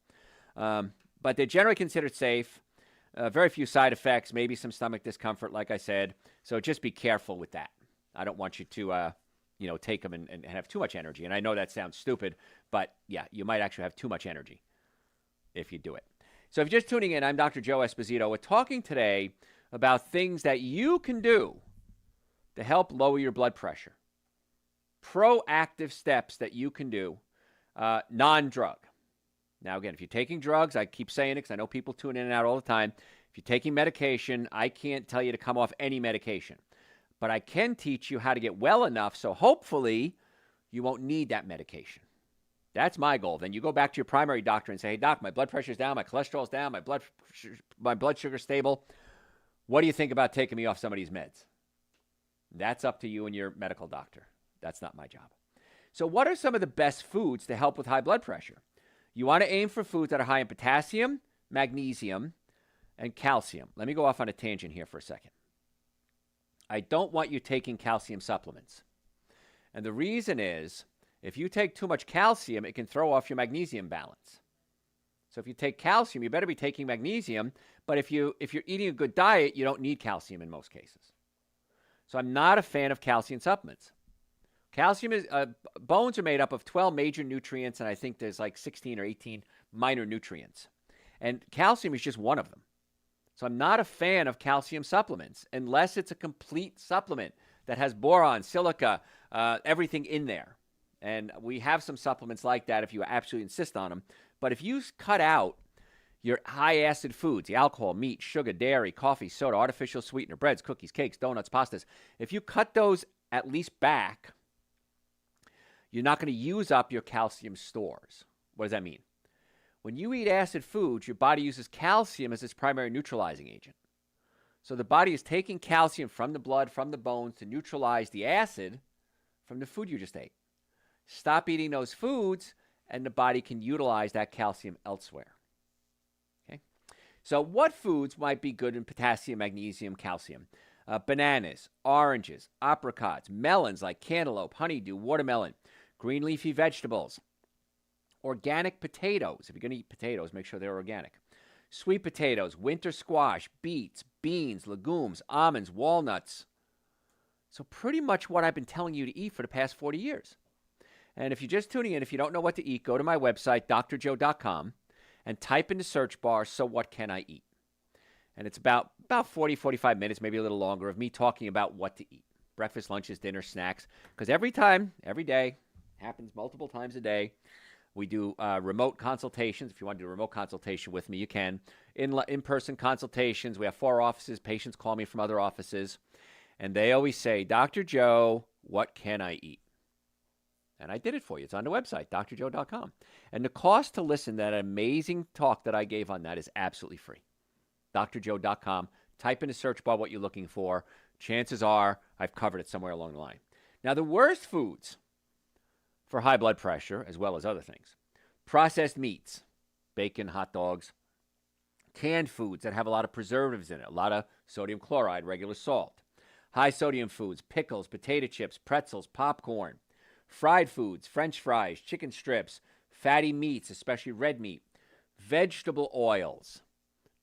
But they're generally considered safe. Very few side effects, maybe some stomach discomfort, like I said. So just be careful with that. I don't want you to, take them and have too much energy. And I know that sounds stupid, but yeah, you might actually have too much energy if you do it. So if you're just tuning in, I'm Dr. Joe Esposito. We're talking today about things that you can do to help lower your blood pressure. Proactive steps that you can do, non-drug. Now, again, if you're taking drugs, I keep saying it because I know people tune in and out all the time. If you're taking medication, I can't tell you to come off any medication. But I can teach you how to get well enough so hopefully you won't need that medication. That's my goal. Then you go back to your primary doctor and say, hey, doc, my blood pressure's down, my cholesterol's down, my blood sugar's stable. What do you think about taking me off some of these meds? That's up to you and your medical doctor. That's not my job. So what are some of the best foods to help with high blood pressure? You want to aim for foods that are high in potassium, magnesium, and calcium. Let me go off on a tangent here for a second. I don't want you taking calcium supplements. And the reason is, if you take too much calcium, it can throw off your magnesium balance. So if you take calcium, you better be taking magnesium. But if you're eating a good diet, you don't need calcium in most cases. So I'm not a fan of calcium supplements. Calcium is bones are made up of 12 major nutrients, and I think there's like 16 or 18 minor nutrients. And calcium is just one of them. So I'm not a fan of calcium supplements unless it's a complete supplement that has boron, silica, everything in there. And we have some supplements like that if you absolutely insist on them. But if you cut out your high-acid foods, the alcohol, meat, sugar, dairy, coffee, soda, artificial sweetener, breads, cookies, cakes, donuts, pastas, if you cut those at least back, you're not going to use up your calcium stores. What does that mean? When you eat acid foods, your body uses calcium as its primary neutralizing agent. So the body is taking calcium from the blood, from the bones, to neutralize the acid from the food you just ate. Stop eating those foods, and the body can utilize that calcium elsewhere. Okay? So what foods might be good in potassium, magnesium, calcium? Bananas, oranges, apricots, melons like cantaloupe, honeydew, watermelon, green leafy vegetables, organic potatoes. If you're going to eat potatoes, make sure they're organic. Sweet potatoes, winter squash, beets, beans, legumes, almonds, walnuts. So pretty much what I've been telling you to eat for the past 40 years. And if you're just tuning in, if you don't know what to eat, go to my website, drjoe.com, and type in the search bar, so what can I eat? And it's about 40, 45 minutes, maybe a little longer, of me talking about what to eat. Breakfast, lunches, dinner, snacks. Because every day, happens multiple times a day, we do remote consultations. If you want to do a remote consultation with me, you can. In-person consultations. We have 4 offices. Patients call me from other offices. And they always say, Dr. Joe, what can I eat? And I did it for you. It's on the website, drjoe.com. And the cost to listen to that amazing talk that I gave on that is absolutely free. drjoe.com. Type in the search bar what you're looking for. Chances are I've covered it somewhere along the line. Now, the worst foods for high blood pressure, as well as other things: processed meats, bacon, hot dogs, canned foods that have a lot of preservatives in it, a lot of sodium chloride, regular salt, high sodium foods, pickles, potato chips, pretzels, popcorn, fried foods, French fries, chicken strips, fatty meats, especially red meat, vegetable oils.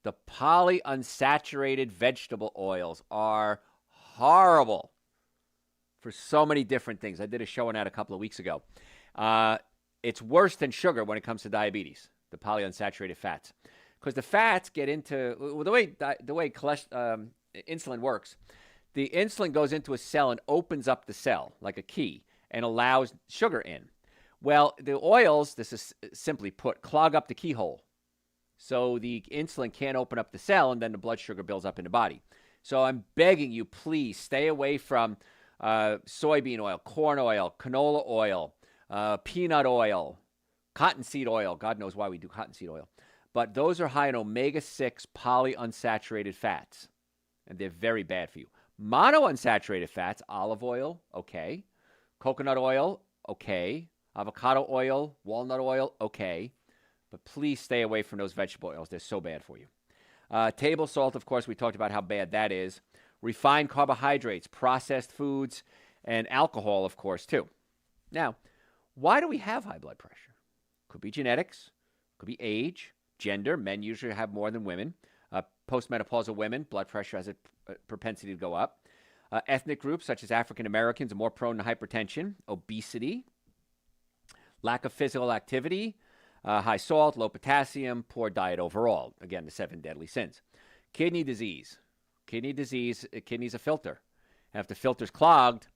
The polyunsaturated vegetable oils are horrible for so many different things. I did a show on that a couple of weeks ago. It's worse than sugar when it comes to diabetes, the polyunsaturated fats. Because the fats get into, well, the way insulin works, the insulin goes into a cell and opens up the cell like a key and allows sugar in. Well, the oils, this is simply put, clog up the keyhole. So the insulin can't open up the cell, and then the blood sugar builds up in the body. So I'm begging you, please stay away from soybean oil, corn oil, canola oil, peanut oil, cottonseed oil. God knows why we do cottonseed oil. But those are high in omega-6 polyunsaturated fats, and they're very bad for you. Monounsaturated fats, olive oil, okay. Coconut oil, okay. Avocado oil, walnut oil, okay. But please stay away from those vegetable oils. They're so bad for you. Table salt, of course, we talked about how bad that is. Refined carbohydrates, processed foods, and alcohol, of course, too. Now, why do we have high blood pressure? Could be genetics, could be age, gender. Men usually have more than women. Postmenopausal women, blood pressure has a propensity to go up. Ethnic groups such as African Americans are more prone to hypertension, obesity, lack of physical activity, high salt, low potassium, poor diet overall. Again, the 7 deadly sins. Kidney disease. Kidney's a filter. And if the filter's clogged,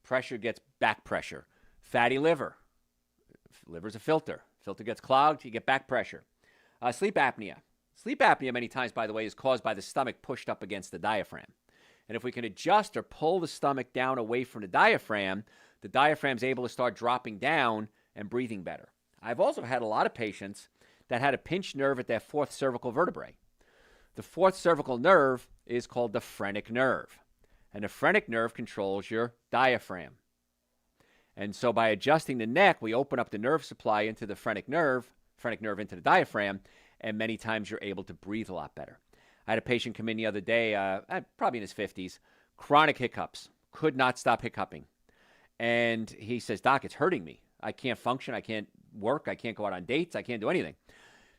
pressure gets back pressure. Fatty liver. Liver's a filter. Filter gets clogged, you get back pressure. Sleep apnea. Sleep apnea, many times, by the way, is caused by the stomach pushed up against the diaphragm. And if we can adjust or pull the stomach down away from the diaphragm's able to start dropping down and breathing better. I've also had a lot of patients that had a pinched nerve at their 4th cervical vertebrae. The 4th cervical nerve is called the phrenic nerve. And the phrenic nerve controls your diaphragm. And so by adjusting the neck, we open up the nerve supply into the phrenic nerve into the diaphragm, and many times you're able to breathe a lot better. I had a patient come in the other day, probably in his 50s, chronic hiccups, could not stop hiccuping. And he says, "Doc, it's hurting me. I can't function. I can't work. I can't go out on dates. I can't do anything."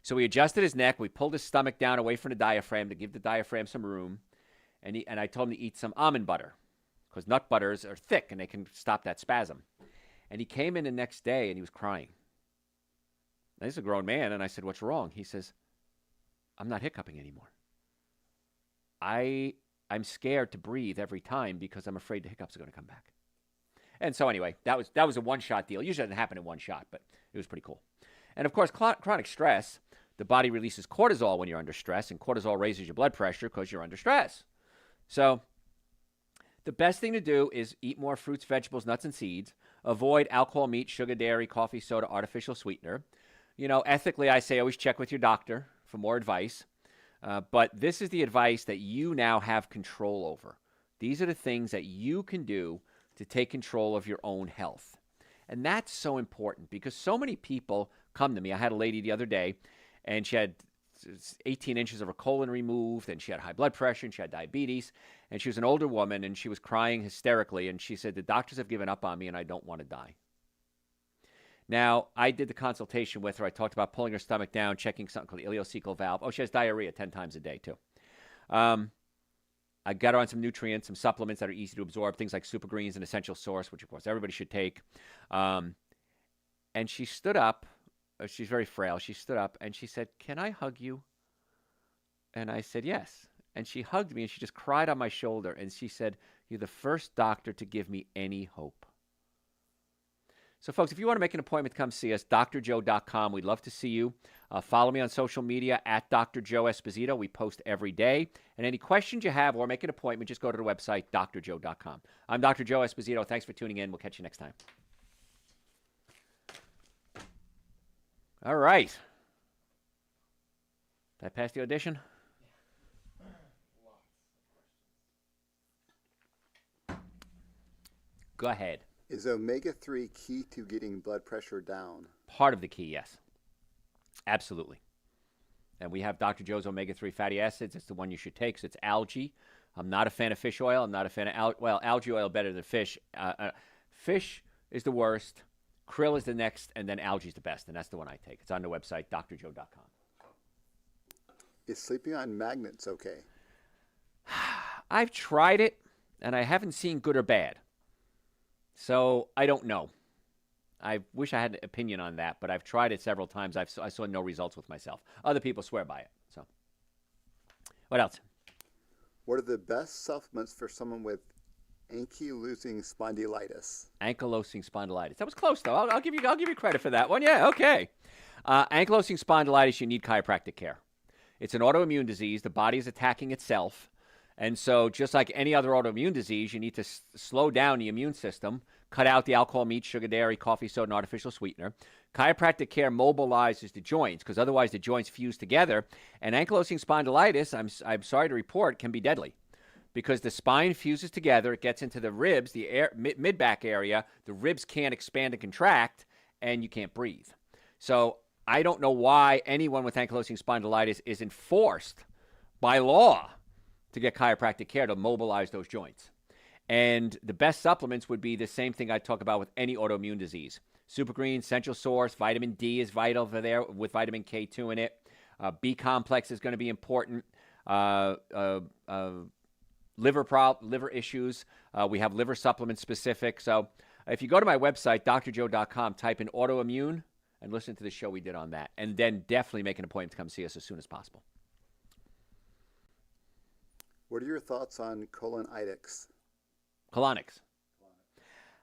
So we adjusted his neck. We pulled his stomach down away from the diaphragm to give the diaphragm some room. And I told him to eat some almond butter because nut butters are thick and they can stop that spasm. And he came in the next day and he was crying. Now, he's a grown man. And I said, "What's wrong?" He says, "I'm not hiccuping anymore. I'm scared to breathe every time because I'm afraid the hiccups are going to come back." And so anyway, that was a one-shot deal. Usually it doesn't happen in one shot, but it was pretty cool. And of course, chronic stress, the body releases cortisol when you're under stress, and cortisol raises your blood pressure because you're under stress. So the best thing to do is eat more fruits, vegetables, nuts, and seeds. Avoid alcohol, meat, sugar, dairy, coffee, soda, artificial sweetener. Ethically, I say always check with your doctor for more advice. But this is the advice that you now have control over. These are the things that you can do to take control of your own health. And that's so important because so many people come to me. I had a lady the other day, and she had 18 inches of her colon removed, and she had high blood pressure, and she had diabetes, and she was an older woman, and she was crying hysterically, and she said, "The doctors have given up on me, and I don't want to die." Now, I did the consultation with her. I talked about pulling her stomach down, checking something called the ileocecal valve. Oh, she has diarrhea 10 times a day, too. I got her on some nutrients, some supplements that are easy to absorb, things like Super Greens and Essential Source, which, of course, everybody should take. And she stood up. She's very frail. She stood up, and she said, "Can I hug you?" And I said, "Yes." And she hugged me, and she just cried on my shoulder, and she said, "You're the first doctor to give me any hope." So, folks, if you want to make an appointment, come see us, drjoe.com. We'd love to see you. Follow me on social media at Dr. Joe Esposito. We post every day. And any questions you have or make an appointment, just go to the website, drjoe.com. I'm Dr. Joe Esposito. Thanks for tuning in. We'll catch you next time. All right. Did I pass the audition? Go ahead. Is omega-3 key to getting blood pressure down? Part of the key, yes. Absolutely. And we have Dr. Joe's omega-3 fatty acids. It's the one you should take. So it's algae. I'm not a fan of fish oil. I'm not a fan of algae oil better than fish. Fish is the worst. Krill is the next, and then algae is the best, and that's the one I take. It's on the website, drjoe.com. Is sleeping on magnets okay? I've tried it, and I haven't seen good or bad. So I don't know. I wish I had an opinion on that, but I've tried it several times. I saw no results with myself. Other people swear by it. So, what else? What are the best supplements for someone with ankylosing spondylitis? Ankylosing spondylitis. That was close, though. I'll give you credit for that one. Yeah, okay. Ankylosing spondylitis, you need chiropractic care. It's an autoimmune disease. The body is attacking itself. And so just like any other autoimmune disease, you need to slow down the immune system, cut out the alcohol, meat, sugar, dairy, coffee, soda, and artificial sweetener. Chiropractic care mobilizes the joints because otherwise the joints fuse together. And ankylosing spondylitis, I'm sorry to report, can be deadly because the spine fuses together. It gets into the ribs, the mid-back area. The ribs can't expand and contract, and you can't breathe. So I don't know why anyone with ankylosing spondylitis isn't forced by law to get chiropractic care to mobilize those joints. And the best supplements would be the same thing I talk about with any autoimmune disease. Super Green, Essential Source, vitamin D is vital for there with vitamin K2 in it. B complex is going to be important. Liver issues. We have liver supplements specific. So if you go to my website, drjoe.com, type in autoimmune and listen to the show we did on that. And then definitely make an appointment to come see us as soon as possible. What are your thoughts on colonitis? Colonics.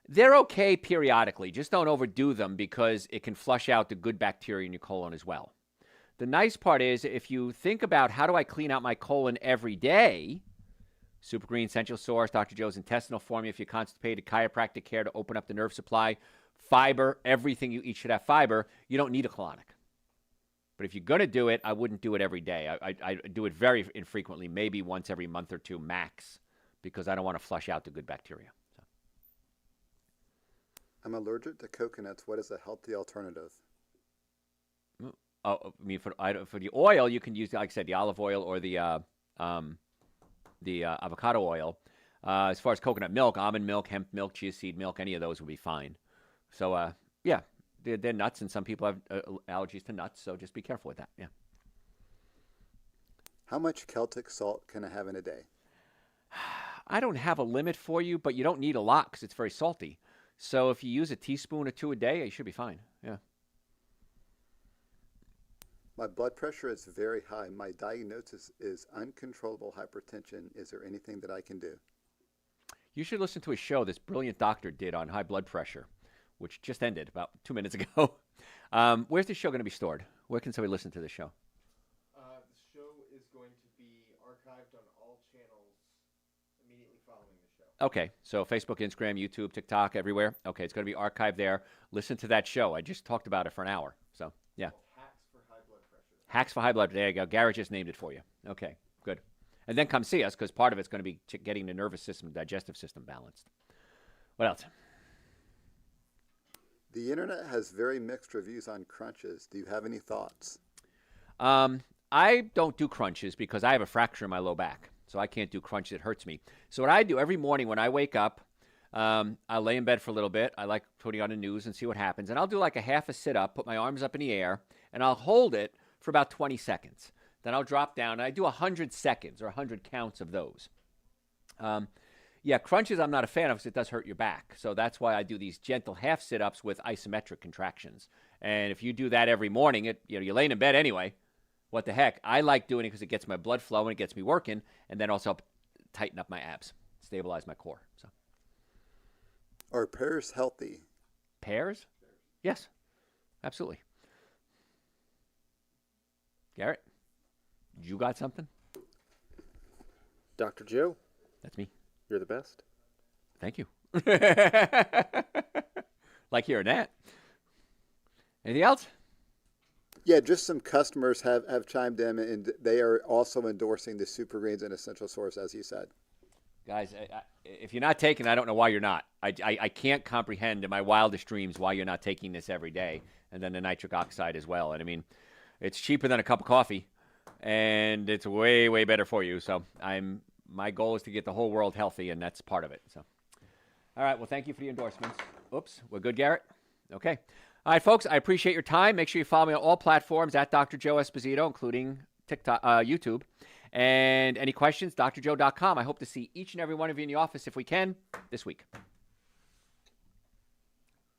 They're okay periodically. Just don't overdo them because it can flush out the good bacteria in your colon as well. The nice part is if you think about how do I clean out my colon every day, Super Green, Essential Source, Dr. Joe's intestinal formula, if you're constipated, chiropractic care to open up the nerve supply, fiber, everything you eat should have fiber, you don't need a colonic. But if you're going to do it, I wouldn't do it every day. I do it very infrequently, maybe once every month or two max, because I don't want to flush out the good bacteria. So. I'm allergic to coconuts. What is a healthy alternative? Oh, I mean, for the oil, you can use, like I said, the olive oil or the avocado oil. As far as coconut milk, almond milk, hemp milk, chia seed milk, any of those would be fine. So, yeah, they're nuts, and some people have allergies to nuts, so just be careful with that. Yeah. How much Celtic salt can I have in a day? I don't have a limit for you, but you don't need a lot because it's very salty. So if you use a teaspoon or two a day, you should be fine. Yeah. My blood pressure is very high. My diagnosis is uncontrollable hypertension. Is there anything that I can do? You should listen to a show this brilliant doctor did on high blood pressure, which just ended about 2 minutes ago. Where's this show going to be stored? Where can somebody listen to this show? The show is going to be archived on all channels immediately following the show. Okay, so Facebook, Instagram, YouTube, TikTok, everywhere. Okay, it's going to be archived there. Listen to that show. I just talked about it for an hour. So, yeah. Hacks for high blood pressure. Hacks for high blood. There you go. Garrett just named it for you. Okay, good. And then come see us because part of it's going to be getting the nervous system, digestive system balanced. What else? The internet has very mixed reviews on crunches. Do you have any thoughts? I don't do crunches because I have a fracture in my low back. So I can't do crunches. It hurts me. So what I do every morning when I wake up, I lay in bed for a little bit. I like putting on the news and see what happens. And I'll do like a half a sit-up, put my arms up in the air, and I'll hold it for about 20 seconds. Then I'll drop down, and I do 100 seconds or 100 counts of those. Yeah, crunches I'm not a fan of because it does hurt your back. So that's why I do these gentle half sit-ups with isometric contractions. And if you do that every morning, you're laying in bed anyway. What the heck? I like doing it because it gets my blood flowing, it gets me working, and then also help tighten up my abs, stabilize my core. So, Are pears healthy? pears? Yes, absolutely. Garrett, you got something? Dr. Joe, That's me. you're the best. Thank you. Like hearing that. Anything else? Yeah, just some customers have chimed in, and they are also endorsing the Super Greens and Essential Source, as you said. Guys, if you're not taking it, I don't know why you're not. I can't comprehend in my wildest dreams why you're not taking this every day, and then the nitric oxide as well. And I mean, it's cheaper than a cup of coffee, and it's way, way better for you. So my goal is to get the whole world healthy, and that's part of it. So, all right, well, thank you for the endorsements. Oops, we're good, Garrett? Okay. All right, folks, I appreciate your time. Make sure you follow me on all platforms at Dr. Joe Esposito, including TikTok, YouTube. And any questions, drjoe.com. I hope to see each and every one of you in the office, if we can, this week.